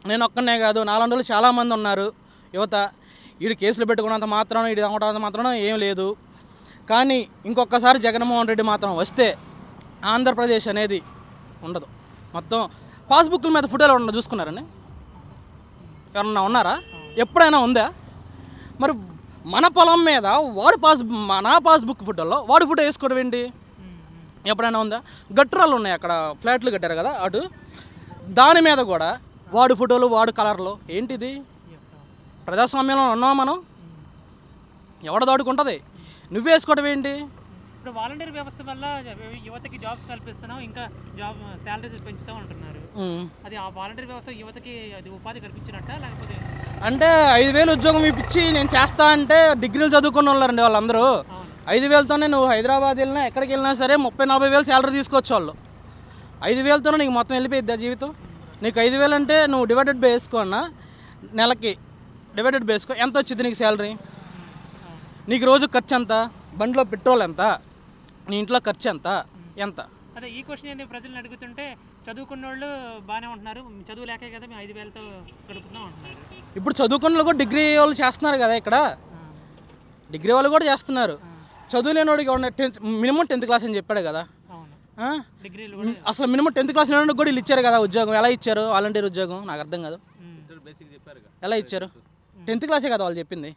నేను ఒక్కనే కాదు, 4 రోజులు చాలామంది ఉన్నారు యువత. వీడు కేసులు పెట్టుకున్నంత మాత్రం, వీడు అవ్వడంత మాత్రం ఏం లేదు. కానీ ఇంకొకసారి జగన్మోహన్ రెడ్డి మాత్రం వస్తే ఆంధ్రప్రదేశ్ అనేది ఉండదు. మొత్తం పాస్బుక్ల మీద ఫోటోలు ఉండదు. చూసుకున్నారని ఎవరన్నా ఉన్నారా? ఎప్పుడైనా ఉందా? మరి మన పొలం మీద వాడు మన పాస్బుక్ ఫోటోలో వాడు ఫోటో వేసుకోవడం ఏంటి? ఎప్పుడైనా ఉందా? గట్టురాలు ఉన్నాయి అక్కడ, ఫ్లాట్లు కట్టారు కదా అటు, దాని మీద కూడా వాడు ఫోటోలు వాడు కలర్లు. ఏంటిది? ప్రజాస్వామ్యంలో ఉన్నావా మనం? ఎవడ దాడుకుంటుంది? నువ్వు వేసుకోవడం ఏంటి? ఇప్పుడు వాలంటీర్ వ్యవస్థ వల్ల యువతకి జాబ్స్ కల్పిస్తున్నాం, ఇంకా జాబ్ శాలరీస్ పెంచుతాం అంటున్నారు. అది ఆ వాలంటీర్ వ్యవస్థ యువతకి అది ఉపాధి కల్పించినట్ట లేకపోతే? అంటే 5,000 ఉద్యోగం ఇప్పించి నేను చేస్తా అంటే డిగ్రీలు చదువుకుని ఉన్నారండి వాళ్ళందరూ. 5,000తోనే నువ్వు హైదరాబాద్ వెళ్ళినా ఎక్కడికి వెళ్ళినా సరే 30-40 వేలు శాలరీ తీసుకోవచ్చు వాళ్ళు. 5,000తోనే నీకు మొత్తం వెళ్ళిపోయిద్దా జీవితం? నీకు 5,000 అంటే నువ్వు డివైడెడ్ బై వేసుకోన్నా, నెలకి డివైడెడ్ బై వేసుకో, ఎంత వచ్చింది నీకు శాలరీ? నీకు రోజు ఖర్చు ఎంత? బండిలో పెట్రోల్ ఎంత? నీ ఇంట్లో ఖర్చు ఎంత? అదే ఈ క్వశ్చన్ ఏంటి ప్రజలను అడుగుతుంటే చదువుకున్న వాళ్ళు బాగానే ఉంటున్నారు, చదువు లేకే కదా మేము 5,000తో గడుపుతున్నాం అంటున్నారు. ఇప్పుడు చదువుకున్న వాళ్ళు కూడా డిగ్రీ వాళ్ళు చేస్తున్నారు కదా, ఇక్కడ డిగ్రీ వాళ్ళు కూడా చేస్తున్నారు. చదువు లేని వాడికి మినిమం 10th క్లాస్ అని చెప్పాడు కదా. అసలు మినిమం 10th క్లాస్ లేని కూడా వీళ్ళు ఇచ్చారు కదా ఉద్యోగం. ఎలా ఇచ్చారు వాలంటీర్ ఉద్యోగం? నాకు అర్థం కాదు. ఎలా ఇచ్చారు? 10th క్లాసే కదా వాళ్ళు చెప్పింది.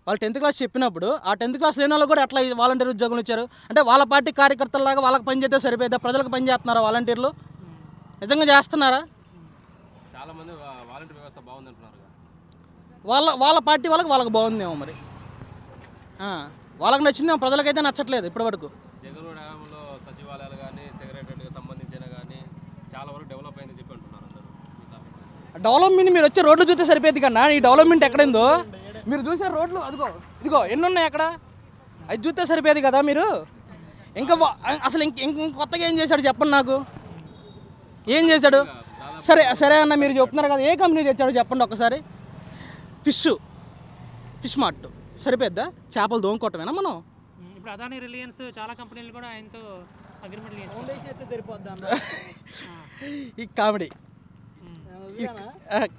వాళ్ళు 10th క్లాస్ చెప్పినప్పుడు ఆ 10th క్లాస్ లేని వాళ్ళు కూడా అట్లా వాలంటీర్ ఉద్యోగులు ఇచ్చారు అంటే వాళ్ళ పార్టీ కార్యకర్తలాగా వాళ్ళకి పని చేస్తే సరిపోయిద్దా? ప్రజలకు పని చేస్తున్నారా వాలంటీర్లు? నిజంగా చేస్తున్నారా? చాలామంది వాలంటీర్ వ్యవస్థ బాగుంది అంటున్నారు. వాళ్ళ పార్టీ వాళ్ళకి బాగుందేమో మరి. వాళ్ళకి నచ్చిందేమో, ప్రజలకైతే నచ్చట్లేదు ఇప్పటివరకు. జగన్ హయాంలో సచివాలయాలు కానీ సెక్రటరీకి సంబంధించిన కానీ చాలా వరకు డెవలప్ అయిందని చెప్పి అంటున్నారు అందరూ. డెవలప్మెంట్ మీరు వచ్చే రోడ్లు చూస్తే సరిపోయింది కన్నా. ఈ డెవలప్మెంట్ ఎక్కడైందో మీరు చూసే రోడ్లు ఇదిగో ఎన్ని ఉన్నాయి అక్కడ, అది చూస్తే సరిపోయేది కదా మీరు. ఇంకా అసలు ఇంక కొత్తగా ఏం చేశాడు చెప్పండి నాకు. ఏం చేశాడు? సరే అన్న మీరు చెప్తున్నారు కదా, ఏ కంపెనీ తెచ్చాడో చెప్పండి ఒకసారి. ఫిష్ మార్ట్ సరిపోద్దా? చేపలు దోముకోవటమేనా మనం? ఇప్పుడు అదాని రిలయన్స్ చాలా కంపెనీలు కూడా ఆయనతో అగ్రిమెంట్ సరిపోద్దా? ఈ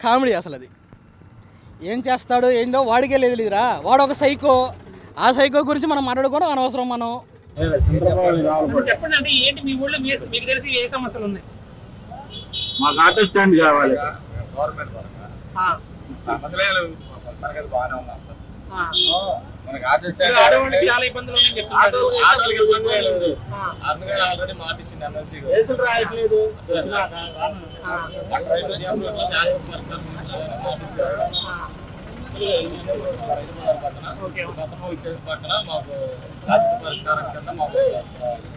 కామెడీ అసలు అది ఏం చేస్తాడో ఏందో వాడికే లేదురా. వాడు ఒక సైకో. ఆ సైకో గురించి మనం మాట్లాడుకోవడం అనవసరం. మనం చెప్పండి అంటే ఏంటి మీ ఊళ్ళో మీకు తెలిసి ఏ సమస్యలు ఉన్నాయి? మాకు ఆటో స్టాండ్ కావాలి. గవర్నమెంట్ సమస్యలు బాగానే ఉన్నాయి. మనకి ఆటో స్టాండ్ చాలా ఇబ్బందులు ఆల్రెడీ మాట ఇచ్చింది ఎమ్మెల్సీ రాయట్లేదు. పక్కన మాకు శాశ్వత పరిష్కారం కింద మాకు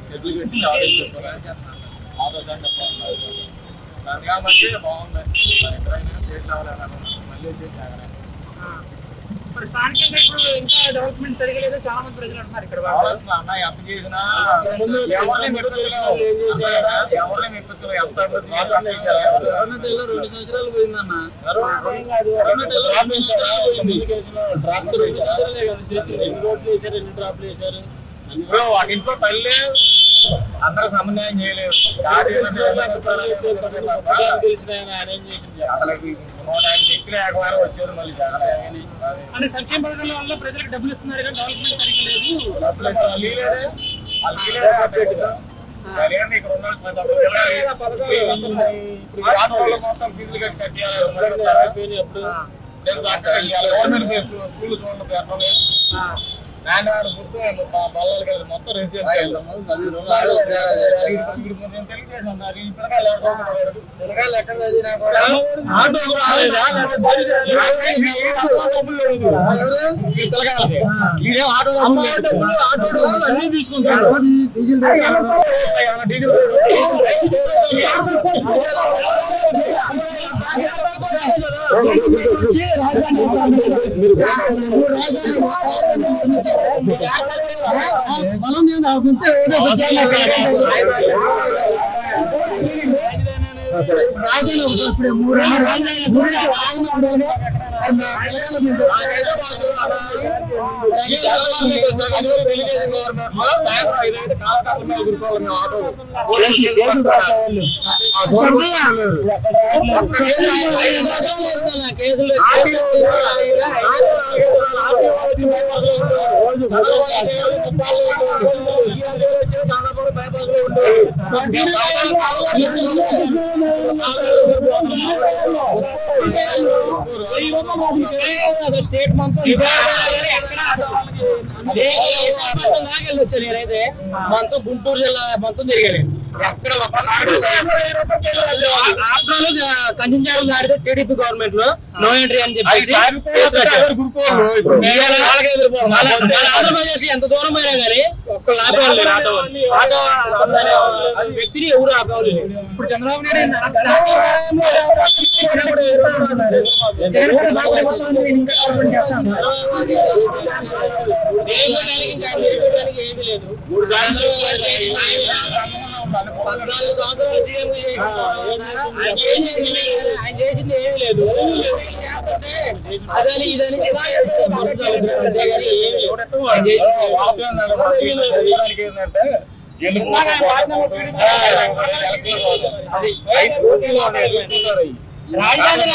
చెట్లు పెట్టి ఆటో స్టాండ్ దాని కాబట్టి బాగుంది. ఎక్కడైనా స్టేట్ లెవెల్ మళ్ళీ వచ్చేసి మరి స్థానికంగా ఇప్పుడు ఇంకా డెవలప్మెంట్ జరగలేదు చాలా మంది ప్రజలు అంటున్నారు. ఇక్కడ అన్న ఎంత చేసినా ఎవరిని మెప్పించలేదు. 2 సంవత్సరాలు పోయిందన్న. ఇంట్లో తల్లి అందరూ సమన్వయం చేయలేదు. వచ్చారు మళ్ళీ అంటే సంక్షేమ పథకాల వల్ల ప్రజలకు డబ్బులు ఇస్తున్నారు కానీ డెవలప్మెంట్ మొత్తం ఫీజులు కట్టి స్కూల్ స్టేట్ వచ్చా నేనైతే మనతో గుంటూరు జిల్లా మొత్తం తిరిగాను. ఎక్కడ కంచెంచారం దాడితే టీడీపీ గవర్నమెంట్ లో నో ఎంట్రీ అని చెప్పేసి ఆంధ్రప్రదేశ్ ఎంత దూరం పోయినా కానీ ఒక్క ఆపేవాళ్ళు ఆటో వ్యక్తిని ఎవరు ఆపేవాళ్ళు. ఇప్పుడు చంద్రబాబు నాయుడు ఏమీ లేదు. 14 సంవత్సరాలు సీఎం ఆయన చేసింది ఏమీ లేదు. అదని ఇదని అంతేగాని ఏమి రాజధాని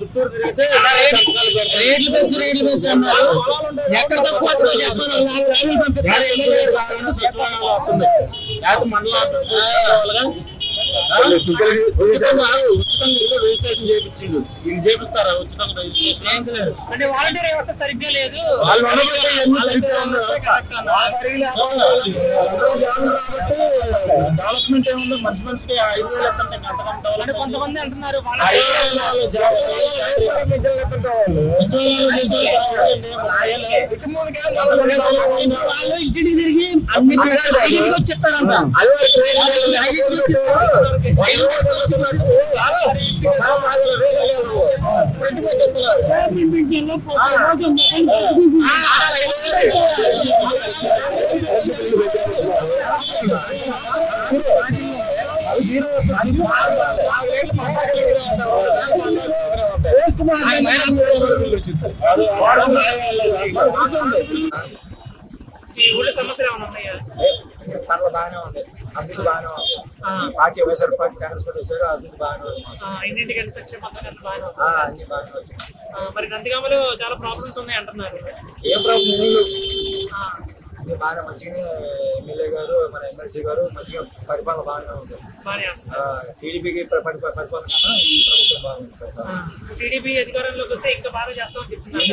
చుట్టూరు తిరిగితే రేట్లు పెంచు అన్నారు. ఎక్కడ తక్కువ చెప్పారు చేపిస్తారా అంటే వాలంటీర్ వ్యవస్థ సరిగ్గా లేదు. డెవలప్మెంట్ ఏముంది మంచి మంచికి 5,000 ఎత్తంటే కొంతమంది అంటున్నారు ఇంటికి తిరిగి వచ్చేస్తారంట. ఊళ్ళో సమస్యలు ఏమైనా ఉన్నాయా? బాగానే ఉంది, అభివృద్ధి బాగానే ఉంది. Party YSR party Congress party వచ్చారు, అభివృద్ధి బాగానే ఉంది. ఇంటింటికి సంక్షేమ పథకాలు అన్ని బాగానే వచ్చింది. మరి నందిగామలో చాలా ప్రాబ్లమ్స్ ఉన్నాయి అంటున్నారు. ఏం ప్రాబ్లం లేదు, అన్ని బాగా మంచిగా ఎమ్మెల్యే గారు మన ఎమ్మెల్సీ గారు మంచిగా పరిపాలన బాగానే ఉంది. టీడీపీకి పరిపాలన కన్నా ఈ ప్రభుత్వం బాగుంది. టీడీపీ అధికారంలోకి వస్తే ఇంకా బాగా చేస్తామని చెప్తున్నారు.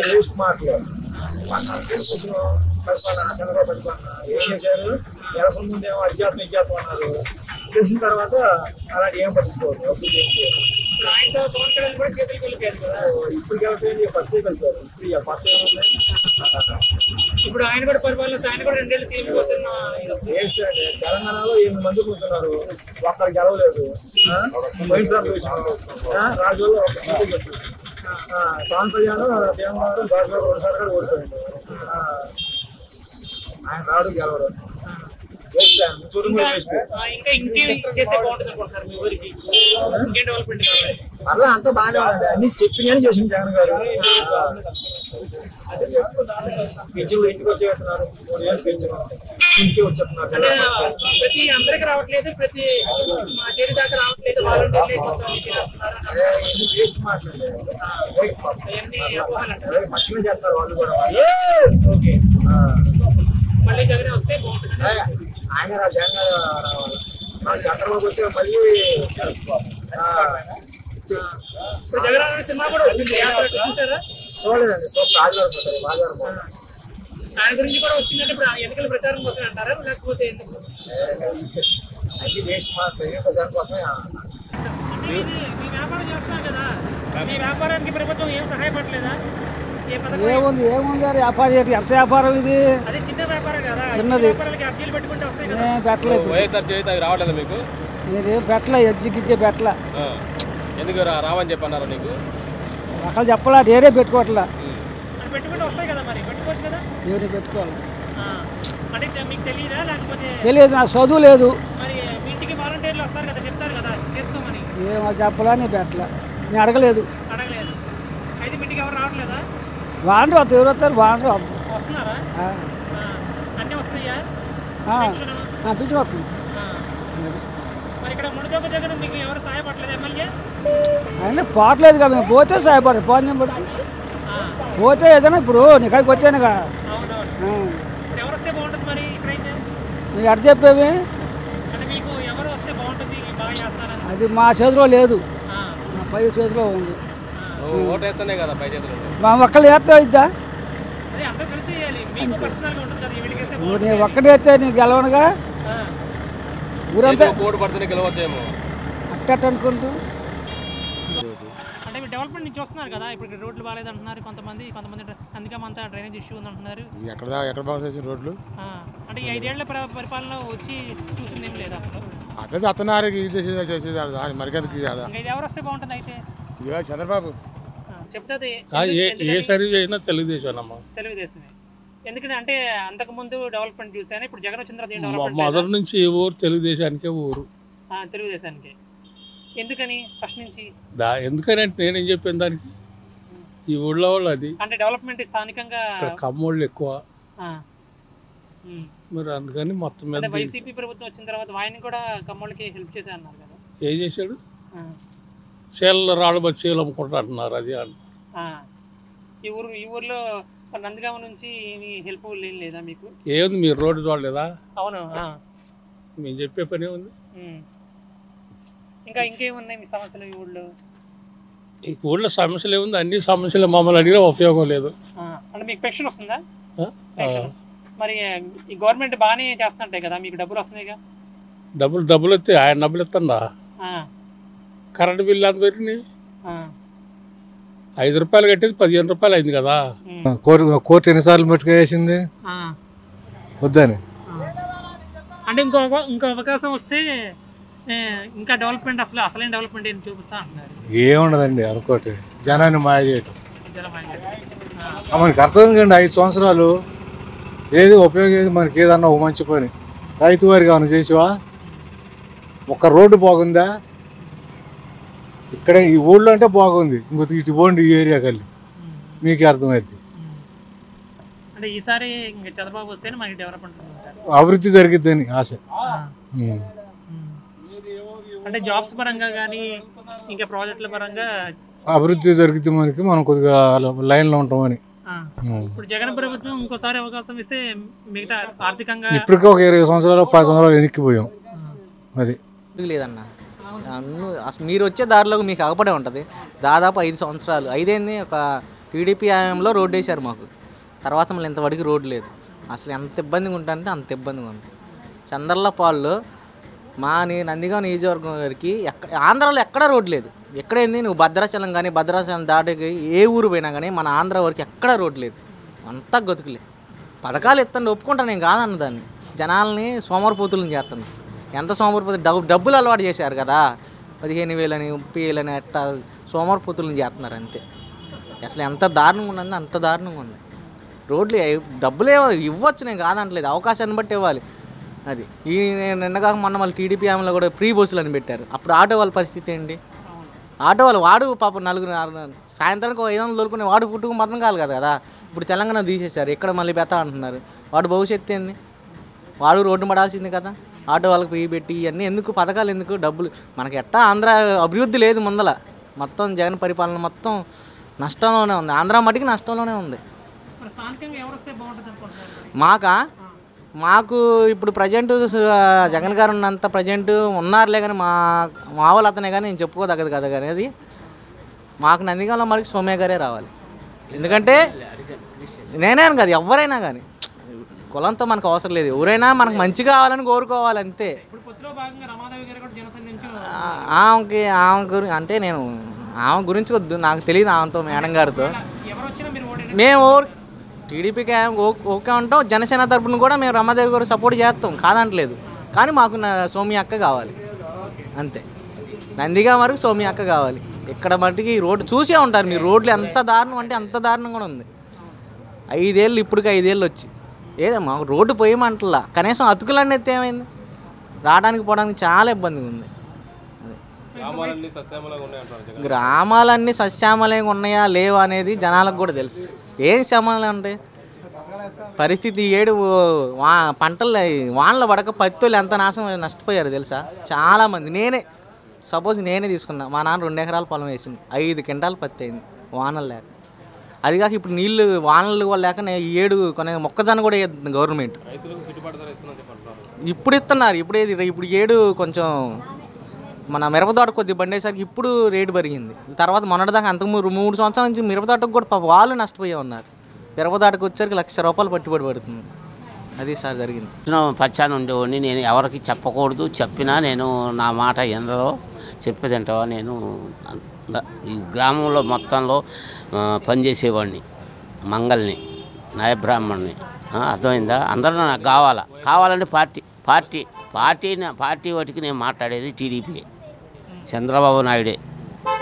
పరిపాలన అసలుగా పరిపాలన ఏం చేశారు, ఎలసం ముందేమో అధ్యాత్మం ఇచ్చేస్తాం అన్నారు. తెలిసిన తర్వాత అలాంటి ఏం పట్టించుకోవాలి. ఇప్పుడు కలిపి ఫస్ట్ కలిసారు. ఇప్పుడు ఆయన కూడా పరిపాలన, ఆయన కూడా 2 ఏళ్ళు సీఎం కోసం. తెలంగాణలో 8 మంది కూర్చున్నారు, ఒక్కరు గెలవలేదు. రాజుల్లో ఒక సీటు వచ్చింది. పవన్ కళ్యాణ్ దేవనాడు గాజులో 2 సార్లు కూడా ఓడిపోయింది. ఆయన రాడు గెలవడు. అలా అంతా బాగానే ఉందండి, అన్ని చెప్పినని చేసింది జగన్ గారు. పింఛన్లు ఇంటికి వచ్చేస్తున్నారు, 3 ఏళ్ళు పెంచున్నారు. ఇంటికి వచ్చేస్తున్నారు. అంటే ప్రతి అందరికి రావట్లేదు, ప్రతి మా చేతి దాకా రావట్లేదు, వాలంటీర్లు కొంచెం చేస్తున్నారు. వేస్ట్ మాట్లాడలేదు, మంచిగా చెప్తారు వాళ్ళు కూడా. ఓకే, మళ్ళీ జగన్ వస్తే బాగుంటుంది. ఆయన జగన్ రావాలి, చంద్రబాబు వస్తే మళ్ళీ ఇప్పుడు జగన్ సినిమా కూడా వచ్చింది, చూసారా? చూడలేదండి, చూస్తే ఆదివారం ఆయన గురించి కూడా వచ్చిందంటే ఇప్పుడు ఎన్నికల ప్రచారం కోసం అంటారా లేకపోతే ఎందుకు? అన్ని వేస్ట్ మాట్లాడి ప్రచారం కోసమే. మీ వ్యాపారం చేస్తున్నారు కదా, మీ వ్యాపారానికి ప్రభుత్వం ఏం సహాయపడలేదా? ఏముంది వ్యాపారం ఎంత వ్యాపారం ఇది? అదే చిన్న వ్యాపారం కదా, చిన్నది అర్జీలు పెట్టుకుంటే వస్తాయి కదా. పెట్టలేదు, వైఎస్ఆర్ చేతి అవి రావట్లేదు మీకు? నేనేం పెట్టలే, ఎగ్జిక్యూటివ్ పెట్టలే. ఎందుకు రావని చెప్పన్నారు నీకు? అక్కడ చెప్పలా, నేనే పెట్టుకోవట్లా. పెట్టుకుంటే వస్తాయి కదా, మరి పెట్టుకోవచ్చు కదా. నేనే పెట్టుకోవాలి అంటే మీకు తెలియదా లేకపోతే? తెలియదు, నాకు చదువు లేదు. మరి మీ ఇంటికి వాలంటీర్లు వస్తారు కదా, చెప్తారు కదా చేసుకోమని. ఏమో చెప్పలా, నేను పెట్టలా, నేను అడగలేదు. అయితే మీ ఇంటికి ఎవరు రావట్లేదా? వాండ్రు వస్తారు, ఎవరు వస్తారు? వాండ్రు వస్తున్నారా? అన్నీ వస్తాయా? పింఛన్ వస్తుంది. మరి ఇక్కడ ముడిదొక్క జగన్ మీకు ఎవరు సహాయపడలేదు ఎమ్మెల్యే? అంటే పోవట్లేదు కదా, మేము పోతే సహాయపడదు, పోతే పోతే ఏదైనా ఇప్పుడు నీకు వచ్చానుగా. ఎవరు వస్తే బాగుంటుంది మరి ఇక్కడైతే? నీకు అర్థం చెప్పేవి అంటే మీకు ఎవరు వస్తే బాగుంటుంది, బాగా చేస్తారని? అది మా చేతిలో లేదు, మా పై చేతిలో ఉంది. ఓటు వేస్తేనే కదా పై చేతిలో. మా ఒక్కళ్ళు వేస్తే ఇద్దా? అదే అందరూ కలిసి చేయాలి, మీకు పర్సనల్గా ఉంటుంది కదా, వీడికేస్తే నేను ఒక్కడే వేస్తే నీకు గెలవనుగా, ఊరంతా ఓటు పడితేనే గెలవచ్చేమో అట్ట అనుకుంటూ. అంటే మీరు డెవలప్మెంట్ నుంచి చూస్తున్నారు కదా, ఇప్పుడు రోడ్లు బాగాలేదు అంటున్నారు కొంతమంది, అందుకమంతా డ్రైనేజ్ ఇష్యూ ఉంది అంటున్నారు. ఎక్కడ బాగుంది రోడ్లు? అంటే 5 ఏళ్ల పరిపాలన వచ్చి చూసింది ఏం లేదా? అట్లయితే అత్తనారు చేసేది మరికెందుకు ఇది ఎవరు వస్తే బాగుంటుంది అయితే? ఇక చంద్రబాబు చెప్తుంది. ఏ సర్వీస్ అయినా తెలుగుదేశం అమ్మా, తెలుగుదేశమే. ఎందుకంటే అంటే అంతకు ముందు డెవలప్మెంట్ చూసాను, ఇప్పుడు జగన్ వచ్చిన తర్వాత మొదటి నుంచి ఏ ఊరు తెలుగుదేశానికే ఊరు. తెలుగుదేశానికి ఎందుకని ఫస్ట్ నుంచి? ఎందుకని అంటే నేనేం చెప్పాను దానికి, ఈ ఊళ్ళో వాళ్ళు అది అంటే డెవలప్మెంట్ స్థానికంగా కమ్మోళ్ళు ఎక్కువ, మరి అందుకని మొత్తం మీద వైసీపీ ప్రభుత్వం వచ్చిన తర్వాత ఆయన కూడా కమ్మోళ్ళకి హెల్ప్ చేసే అన్నారు కదా. ఏం చేశాడు? చీలలో రాళ్ళు బట్టి చీలు అమ్ముకుంటా అంటున్నారు, అది అంటున్నారు. ఈ ఊర్లో నందిగామ నుంచి హెల్ప్ ఏం లేదా మీకు? ఏముంది, మీరు రోడ్డు చూడలేదా? అవును, మేము చెప్పే పని ఉంది. ఇంకా ఇంకేమున్నాయి మీ సమస్యలు ఈ ఊళ్ళో? ఈ ఊళ్ళో సమస్యలు ఏముంది, అన్ని సమస్యలు మమ్మల్ని అడిగినా ఉపయోగం లేదు. అంటే మీకు పెన్షన్ వస్తుందా? మరి ఈ గవర్నమెంట్ బాగానే చేస్తున్నట్టే కదా, మీకు డబ్బులు వస్తున్నాయిగా? డబ్బులు వస్తే ఆయన డబ్బులు ఇస్తుందా? కరెంట్ బిల్లు అంత పెరిగినాయి, 5 రూపాయలు కట్టేది 15 రూపాయలు అయింది కదా. కోర్టు ఎన్నిసార్లు మట్టుకేసింది వద్దని. అంటే ఇంకో అవకాశం వస్తే ఇంకా డెవలప్మెంట్ అసలైన డెవలప్మెంట్ ఏం చూపిస్తా అంటున్నారు. ఏముండదండి అనుకోటి, జనాన్ని మాయ చేయటం. మనకి అర్థం కండి, 5 సంవత్సరాలు ఏది ఉపయోగం, మనకి ఏదన్నా ఒక మంచి పని రైతు వారికి ఏమైనా చేసావా? ఒక రోడ్డు బాగుందా? ఇక్కడ ఈ ఊళ్ళో అంటే బాగుంది, ఇంకొక ఇటు పోండి ఈ ఏరియా కలిసి మీకు అర్థమైంది. అంటే ఈసారి చంద్రబాబు వస్తేనే మనకి డెవలప్మెంట్ అభివృద్ధి జరిగిద్దని ఆశ. అంటే జాబ్స్ పరంగా కానీ ఇంకా ప్రాజెక్టుల పరంగా అభివృద్ధి జరిగితే మనకి మనం కొద్దిగా లైన్లో ఉంటామని. ఇప్పుడు జగన్ ప్రభుత్వం ఇంకోసారి అవకాశం ఇస్తే మిగతా ఆర్థికంగా ఇప్పటికే ఒక 20 సంవత్సరాలు 10 సంవత్సరాలు వెనక్కిపోయాం. అది లేదన్న, అసలు మీరు వచ్చే దారిలో మీకు అగపడే ఉంటుంది. దాదాపు 5 సంవత్సరాలు 5 అయింది. ఒక టీడీపీ హయాంలో రోడ్డు వేశారు మాకు, తర్వాత మళ్ళీ ఇంతవరకు రోడ్డు లేదు. అసలు ఎంత ఇబ్బందిగా ఉంటుందంటే అంత ఇబ్బందిగా ఉంది. చంద్రలపాడులో మా నందిగామ నియోజకవర్గం వరకు ఆంధ్రాలో ఎక్కడా రోడ్డు లేదు. ఎక్కడైంది నువ్వు భద్రాచలం కానీ భద్రాచలం దాటికి ఏ ఊరు పోయినా కానీ మన ఆంధ్ర వరకు ఎక్కడా రోడ్డు లేదు, అంతా గతుకులే. పథకాలు ఎత్తండి ఒప్పుకుంటాను, నేను కాదన్న దాన్ని. జనాల్ని సోమరిపోతులను చేస్తున్నాను. ఎంత సోమరిపోతు, డబ్బులు అలవాటు చేశారు కదా, 15,000 అని 30,000 అని ఎట్టా సోమరిపోతులను చేస్తున్నారు అంతే. అసలు ఎంత దారుణంగా ఉన్నది, అంత దారుణంగా ఉంది. రోడ్లు డబ్బులు ఇవ్వచ్చు, నేను కాదంటలేదు, అవకాశాన్ని బట్టి ఇవ్వాలి. అది ఈ నిన్నగాక మొన్న మళ్ళీ టీడీపీ ఆమెలో కూడా ఫ్రీ బస్సులు అని పెట్టారు. అప్పుడు ఆటో వాళ్ళ పరిస్థితి ఏంటి? ఆటో వాళ్ళు వాడు పాపం 4 సాయంత్రానికి 500 దొరుకునే వాడు పుట్టుకు మతం కాదు కదా. ఇప్పుడు తెలంగాణ తీసేశారు, ఇక్కడ మళ్ళీ బెత్త అంటున్నారు. వాడు భవిష్యత్తు ఏంది? వాడు రోడ్డు పడాల్సింది కదా. ఆటో వాళ్ళకి ఫ్రీ పెట్టి ఇవన్నీ ఎందుకు, పథకాలు ఎందుకు, డబ్బులు మనకి ఎట్టా ఆంధ్ర అభివృద్ధి లేదు ముందల. మొత్తం జగన్ పరిపాలన మొత్తం నష్టంలోనే ఉంది. ఆంధ్ర మటుకి నష్టంలోనే ఉంది. మాకు ఇప్పుడు ప్రజెంట్ జగన్ గారు ఉన్నంత ప్రజెంట్ ఉన్నారులే కానీ మా వాళ్ళు అతనే కానీ నేను చెప్పుకోదగ్గదు కదా. కానీ అది మాకు నందిగామ మటుకు సోమ్య గారే రావాలి. ఎందుకంటే నేనే కదా, ఎవరైనా కానీ కులంతో మనకు అవసరం లేదు. ఎవరైనా మనకు మంచి కావాలని కోరుకోవాలి అంతే. ఆమె అంటే నేను ఆమె గురించి వద్దు, నాకు తెలియదు ఆమెతో మేడం గారితో. మేము టీడీపీకి ఓకే ఉంటాం, జనసేన తరపున కూడా మేము రమాదేవి గారు సపోర్ట్ చేస్తాం, కాదంటలేదు. కానీ మాకు సోమ్య అక్క కావాలి అంతే. నందిగామ వరకు సోమ్య అక్క కావాలి. ఇక్కడ మట్టికి రోడ్డు చూసే ఉంటారు మీరు, రోడ్లు ఎంత దారుణం అంటే అంత దారుణం కూడా ఉంది. 5 ఏళ్ళు ఇప్పటికి 5 ఏళ్ళు వచ్చి ఏదో మాకు రోడ్డు పోయమంటలా, కనీసం అతుకులన్నీ ఎత్తే ఏమైంది, రావడానికి పోవడానికి చాలా ఇబ్బందిగా ఉంది. గ్రామాలన్నీ సస్యామలంగా ఉన్నాయా లేవా అనేది జనాలకు కూడా తెలుసు. ఏం శ్యామలం అంటే పరిస్థితి 7 పంటలు వానలు పడక పత్తులు ఎంత నష్టపోయారు తెలుసా చాలామంది. నేనే తీసుకున్నా. మా నాన్న 2 ఎకరాల పొలం వేసింది, 5 క్వింటాలు పత్తి అయింది వానలు లేక. అది కాక ఇప్పుడు నీళ్ళు వానలు కూడా లేక ఈ 7 మొక్కజొన్న కూడా వేస్తుంది గవర్నమెంట్. ఇప్పుడు ఇస్తున్నారు. ఇప్పుడు 7 కొంచెం మన మిరపతోట కొద్దిగా బండేసరికి ఇప్పుడు రేటు పెరిగింది. తర్వాత మొన్నటిదాకా అంతకు 3 సంవత్సరాల నుంచి మిరపతోటకు కూడా వాళ్ళు నష్టపోయే ఉన్నారు. మిరపతోటకు వచ్చరికి ₹1,00,000 పట్టుబడి పడుతుంది. అది సార్ జరిగింది. పచ్చాను ఉండేవాడిని. నేను ఎవరికి చెప్పకూడదు, చెప్పినా నేను నా మాట ఎందరో చెప్పేదంటావా. నేను ఈ గ్రామంలో మొత్తంలో పనిచేసేవాడిని, మంగల్ని, నాయబ్రాహ్మణ్ని. అర్థమైందా? అందరూ నాకు కావాలంటే పార్టీ వాటికి నేను మాట్లాడేది టీడీపీ, చంద్రబాబు నాయుడే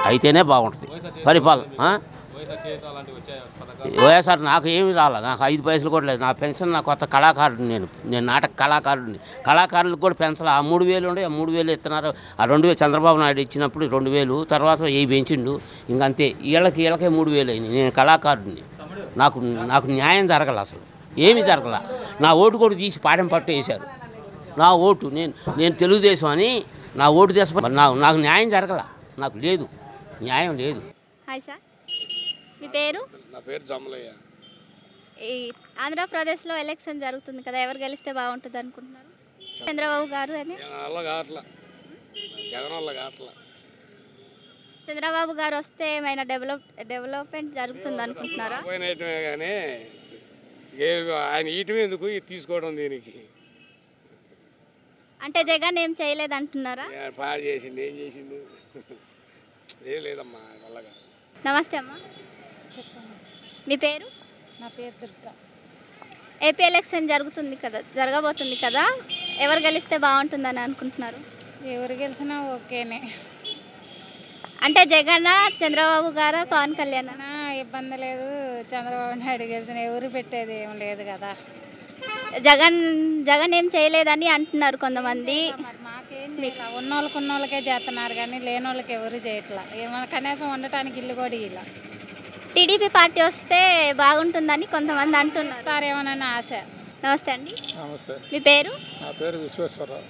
అయితేనే బాగుంటుంది పరిపాలన. వైఎస్ఆర్ నాకు ఏమి రాలా, నాకు 5 పైసలు కూడా లేదు. నా పెన్షన్, నా కొత్త కళాకారుడిని, నేను నాటక కళాకారుడిని. కళాకారులకు కూడా పెన్షన్ ఆ 3,000 ఉండే, 3,000 ఇస్తున్నారు. ఆ 2,000 చంద్రబాబు నాయుడు ఇచ్చినప్పుడు 2,000, తర్వాత ఏ పెంచిండు ఇంకంతే. వీళ్ళకే 3,000 అయింది. నేను కళాకారుడిని. నాకు న్యాయం జరగల, అసలు ఏమీ జరగల. నా ఓటు కూడా తీసి పాఠం పట్టు వేశారు. నా ఓటు నేను తెలుగుదేశం అని నా ఓటు తీసుకు నాకు న్యాయం జరగల, నాకు లేదు, న్యాయం లేదు. హాయ్ సార్, మీ పేరు? నా పేరు జమలయ్య. ఈ ఆంధ్రప్రదేశ్లో ఎలక్షన్ జరుగుతుంది కదా, ఎవరు గెలిస్తే బాగుంటుంది అనుకుంటున్నారు? చంద్రబాబు గారు అని. చంద్రబాబు గారు వస్తే ఏమైనా డెవలప్మెంట్ జరుగుతుంది అనుకుంటున్నారా? కానీ ఆయన ఇయటం ఎందుకు తీసుకోవడం దీనికి? అంటే జగన్ ఏం చేయలేదు అంటున్నారా? పాడు చేసిండు, ఏం చేసిండు? ఏం లేదమ్మా వల్లగా. నమస్తే అమ్మా, మీ పేరు? నా పేరు దుర్గా. ఏపీ ఎలక్షన్ జరగబోతుంది కదా, ఎవరు గెలిస్తే బాగుంటుందని అనుకుంటున్నారు? ఎవరు గెలిచినా ఓకేనే. అంటే జగన్, చంద్రబాబు గారు, పవన్ కళ్యాణ్? ఇబ్బంది లేదు, చంద్రబాబు నాయుడు గెలిచిన ఎవరు పెట్టేది ఏం లేదు కదా. జగన్ ఏం చేయలేదని అంటున్నారు కొంతమంది. ఉన్నోళ్ళకే చేస్తున్నారు కానీ లేని వాళ్ళకి ఎవరు చేయట్లా. ఏమైనా కనీసం ఉండటానికి ఇల్లు కూడా ఇలా. టీడీపీ పార్టీ వస్తే బాగుంటుందని కొంతమంది అంటున్నారు. ఏమన్నా ఆశ. నమస్తే అండి. నమస్తే. మీ పేరు? నా పేరు విశ్వేశ్వరరావు.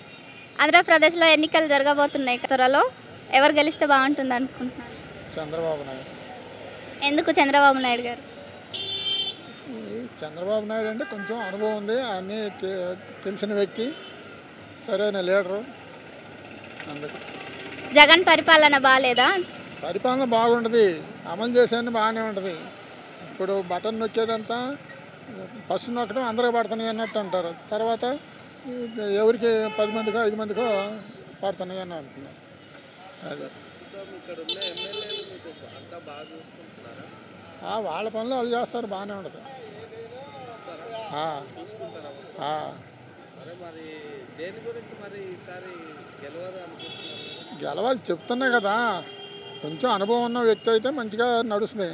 ఆంధ్రప్రదేశ్లో ఎన్నికలు జరగబోతున్నాయి, త్వరలో ఎవరు గెలిస్తే బాగుంటుంది అనుకుంటున్నారు? చంద్రబాబు నాయుడు. ఎందుకు చంద్రబాబు నాయుడు గారు? చంద్రబాబు నాయుడు అంటే కొంచెం అనుభవం ఉంది, అన్నీ తెలిసిన వ్యక్తి, సరైన లీడరు. అందుకు. జగన్ పరిపాలన బాగాలేదా? పరిపాలన బాగుంటుంది, అమలు చేసేది బాగానే ఉంటుంది. ఇప్పుడు బటన్ నొక్కేదంతా ఫస్ట్ నొక్కడం అందరూ పడుతున్నాయి అన్నట్టు అంటారు, తర్వాత ఎవరికి 10 మందికో 5 మందికో పడుతున్నాయి అని అంటున్నారు. అదే వాళ్ళ పనులు వాళ్ళు చేస్తారు, బాగానే ఉంటుంది. గెలవాలి చెప్తున్నా కదా, కొంచెం అనుభవం ఉన్న వ్యక్తి అయితే మంచిగా నడుస్తుంది.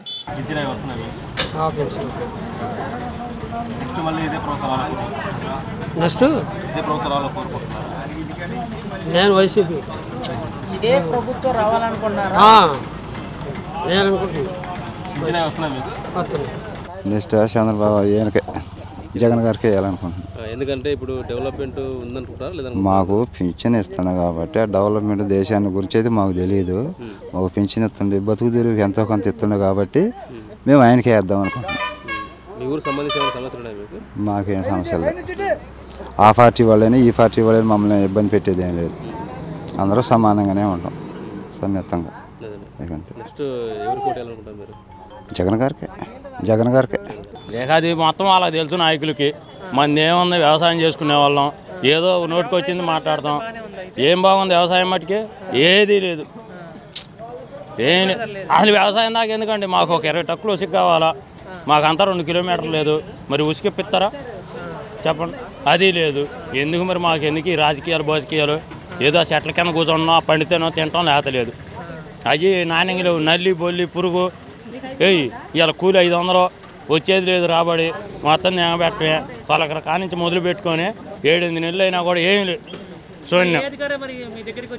నెక్స్ట్ నేను వైసీపీ. ఇదే ప్రభుత్వం రావాలనుకున్నారా? నేను అనుకుంటున్నాను. నెక్స్ట్ చంద్రబాబు ఈయనకే జగన్ గారికి వేయాలనుకుంటున్నాను. ఎందుకంటే ఇప్పుడు డెవలప్మెంట్ ఉందనుకుంటారా లేదా? మాకు పింఛన్ ఇస్తున్నాను కాబట్టి ఆ డెవలప్మెంట్ దేశాన్ని గురించి అయితే మాకు తెలియదు. మాకు పింఛన్ ఇస్తుండే బతుకు తెరువు ఎంతో కొంత ఇస్తుండే కాబట్టి మేము ఆయనకే వేద్దాం అనుకుంటున్నాం. మీ ఊరికి సంబంధించిన సమస్యలు ఉన్నాయి మీకు? మాకేం సమస్యలు లేదు. ఆ పార్టీ వాళ్ళైనా ఈ పార్టీ వాళ్ళైనా మమ్మల్ని ఇబ్బంది పెట్టేది ఏం లేదు. అందరూ సమానంగానే ఉంటాం, సమ్యత్తంగా. నెక్స్ట్ ఎవరు కోట్ వేయాలనుకుంటారు మీరు? జగన్ గారికే, జగన్ గారికే. లేక అది మొత్తం వాళ్ళకి తెలుసు నాయకులకి. మంది ఏముంది, వ్యవసాయం చేసుకునే వాళ్ళం, ఏదో నోటికి వచ్చింది మాట్లాడతాం. ఏం బాగుంది వ్యవసాయం మట్టుకి? ఏదీ లేదు. ఏం అసలు వ్యవసాయం దాకా ఎందుకండి? మాకు ఒక 20 ట్రక్కులు ఉసికి కావాలా, మాకంతా 2 కిలోమీటర్లు లేదు. మరి ఉసికిప్పిస్తారా చెప్పండి? అది లేదు. ఎందుకు మరి మాకు ఎందుకు ఈ రాజకీయాలు ఏదో చెట్ల కింద కూర్చున్నాం, పండితేనో తింటాం, లేతలేదు. అవి నాణ్యంగా లేవు. నల్లి బొల్లి పురుగు ఇవాళ కూలి 500 వచ్చేది లేదు. రాబడి మొత్తం పెట్టమే తొలకర కానించి మొదలు పెట్టుకొని 7-8 నెలలు అయినా కూడా ఏం లేదు. శూన్యం.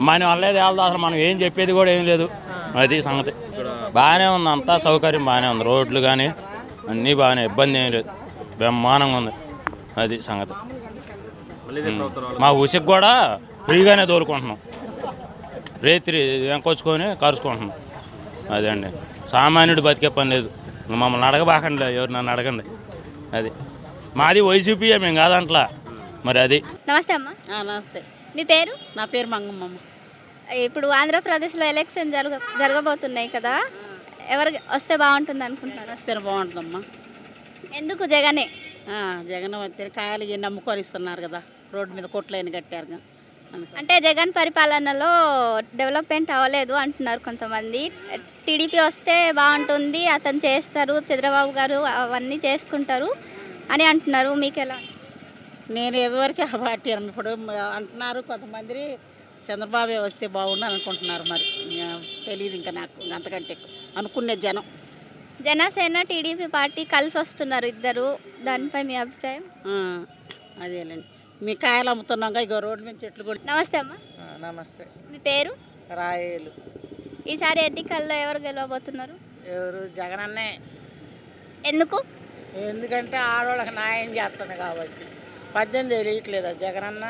మన వల్లేదు వెళ్దా, అసలు మనం ఏం చెప్పేది కూడా ఏం లేదు. అది సంగతి. బాగానే ఉంది, అంతా సౌకర్యం బాగానే ఉంది. రోడ్లు కానీ అన్నీ బాగానే, ఇబ్బంది ఏం లేదు, బ్రహ్మాండంగా ఉంది. అది సంగతి. మా ఉసికి కూడా ఫ్రీగానే తోలుకుంటున్నాం, రేత్రి వెంకొచ్చుకొని కరుచుకుంటున్నాం. అదే అండి, సామాన్యుడు బతికే పని లేదు. మమ్మల్ని అడగబాకండి, ఎవరు నన్ను అడగండి. అది మాది వైసీపీయే, మేము కాదంట్లా. మరి అది. నమస్తే అమ్మా. నమస్తే. మీ పేరు? నా పేరు మంగమ్మ. ఇప్పుడు ఆంధ్రప్రదేశ్లో ఎలక్షన్ జరగబోతున్నాయి కదా, ఎవరు వస్తే బాగుంటుంది అనుకుంటున్నారు? వస్తే బాగుంటుందమ్మా. ఎందుకు జగనే? జగన్ వస్తే కాయలు ఇవన్నీ అమ్ముకొని ఇస్తున్నారు కదా, రోడ్డు మీద కొట్లైన కట్టారు. అంటే జగన్ పరిపాలనలో డెవలప్మెంట్ అవ్వలేదు అంటున్నారు కొంతమంది. టీడీపీ వస్తే బాగుంటుంది, అతను చేస్తారు, చంద్రబాబు గారు అవన్నీ చేసుకుంటారు అని అంటున్నారు. మీకు ఎలా? నేను ఇదివరకు ఆ పార్టీ ఇప్పుడు అంటున్నారు కొంతమంది, చంద్రబాబు వస్తే బాగుండు అనుకుంటున్నారు. మరి తెలియదు ఇంకా నాకు అంతకంటే అనుకునే జనం. జనసేన టీడీపీ పార్టీ కలిసి వస్తున్నారు ఇద్దరు, దానిపై మీ అభిప్రాయం? అదేలేండి, మీ కాయలు అమ్ముతున్నాగా, ఇక రోడ్డు మీద చెట్లు కూడా. నమస్తే అమ్మా. నమస్తే. మీ పేరు? రాయేలు. ఈసారి ఎన్నికల్లో ఎవరు గెలవబోతున్నారు? ఎవరు? జగన్ అన్నే. ఎందుకు? ఎందుకంటే ఆడవాళ్ళకి న్యాయం చేస్తుంది కాబట్టి. 18 తెలియట్లేదా జగనన్న?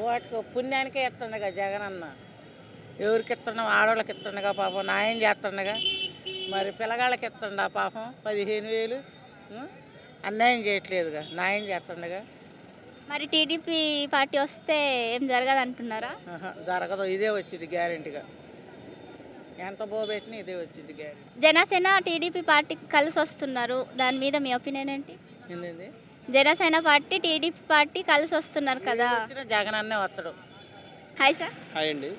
వాటికి పుణ్యానికే ఇస్తుండగా జగనన్న. ఎవరికి ఇస్తుండ? ఆడవాళ్ళకి ఇస్తుండగా, పాపం న్యాయం చేస్తుండగా. మరి పిల్లగాళ్ళకి ఇస్తుండ పాపం 15,000 అన్యాయం చేయట్లేదుగా, న్యాయం చేస్తుండగా. మరి టీడీపీ పార్టీ వస్తే ఏం జరగదు అంటున్నారా? జరగదు, ఇదే వచ్చింది గ్యారెంటీగా. ఎంత పోబెట్టినా ఇదే వచ్చింది గ్యారెంటీ. జనసేన టీడీపీ పార్టీ కలిసి వస్తున్నారు, దాని మీద మీ ఒపీనియన్ ఏంటి? ఏంటండి? జనసేన పార్టీ టీడీపీ పార్టీ కలిసి వస్తున్నారు కదా, జగన్ అన్నే వస్తాడు. Hi sir. హాయ్ అండి.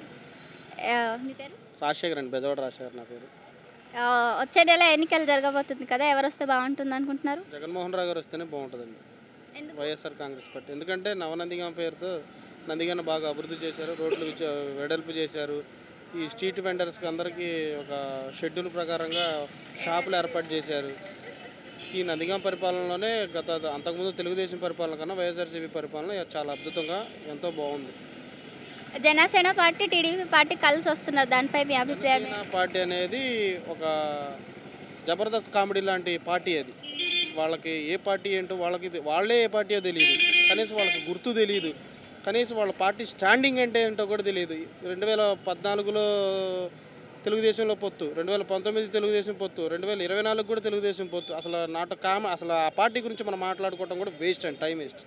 మీ పేరు? రాజశేఖర్ అండి, బెజవాడ రాజశేఖర్ నా పేరు. వచ్చే నెల ఎన్నికలు జరగబోతుంది కదా, ఎవరు వస్తే బాగుంటుంది అనుకుంటున్నారు? జగన్మోహన్ రావు గారు వస్తేనే బాగుంటుందండి, వైఎస్ఆర్ కాంగ్రెస్ పార్టీ. ఎందుకంటే నవనందిగామ పేరుతో నందిగాన బాగా అభివృద్ధి చేశారు, రోడ్లు వెడల్పు చేశారు. ఈ స్ట్రీట్ వెండర్స్కి అందరికీ ఒక షెడ్యూల్ ప్రకారంగా షాపులు ఏర్పాటు చేశారు. ఈ నందిగామ పరిపాలనలోనే అంతకుముందు తెలుగుదేశం పరిపాలన కన్నా వైఎస్ఆర్సీపీ పరిపాలన చాలా అద్భుతంగా ఎంతో బాగుంది. జనసేన పార్టీ టీడీపీ పార్టీ కలిసి వస్తున్నారు, దానిపై మీ అభిప్రాయం? పార్టీ అనేది ఒక జబర్దస్త్ కామెడీ లాంటి పార్టీ. అది వాళ్ళకి ఏ పార్టీ ఏంటో వాళ్ళే ఏ పార్టీయో తెలియదు, కనీసం వాళ్ళకి గుర్తు తెలియదు, కనీసం వాళ్ళ పార్టీ స్టాండింగ్ అంటే ఏంటో కూడా తెలియదు. 2014లో తెలుగుదేశంలో పొత్తు, 2019 తెలుగుదేశం పొత్తు, 2024 కూడా తెలుగుదేశం పొత్తు. అసలు అసలు ఆ పార్టీ గురించి మనం మాట్లాడుకోవడం కూడా వేస్ట్ అండ్ టైం వేస్ట్.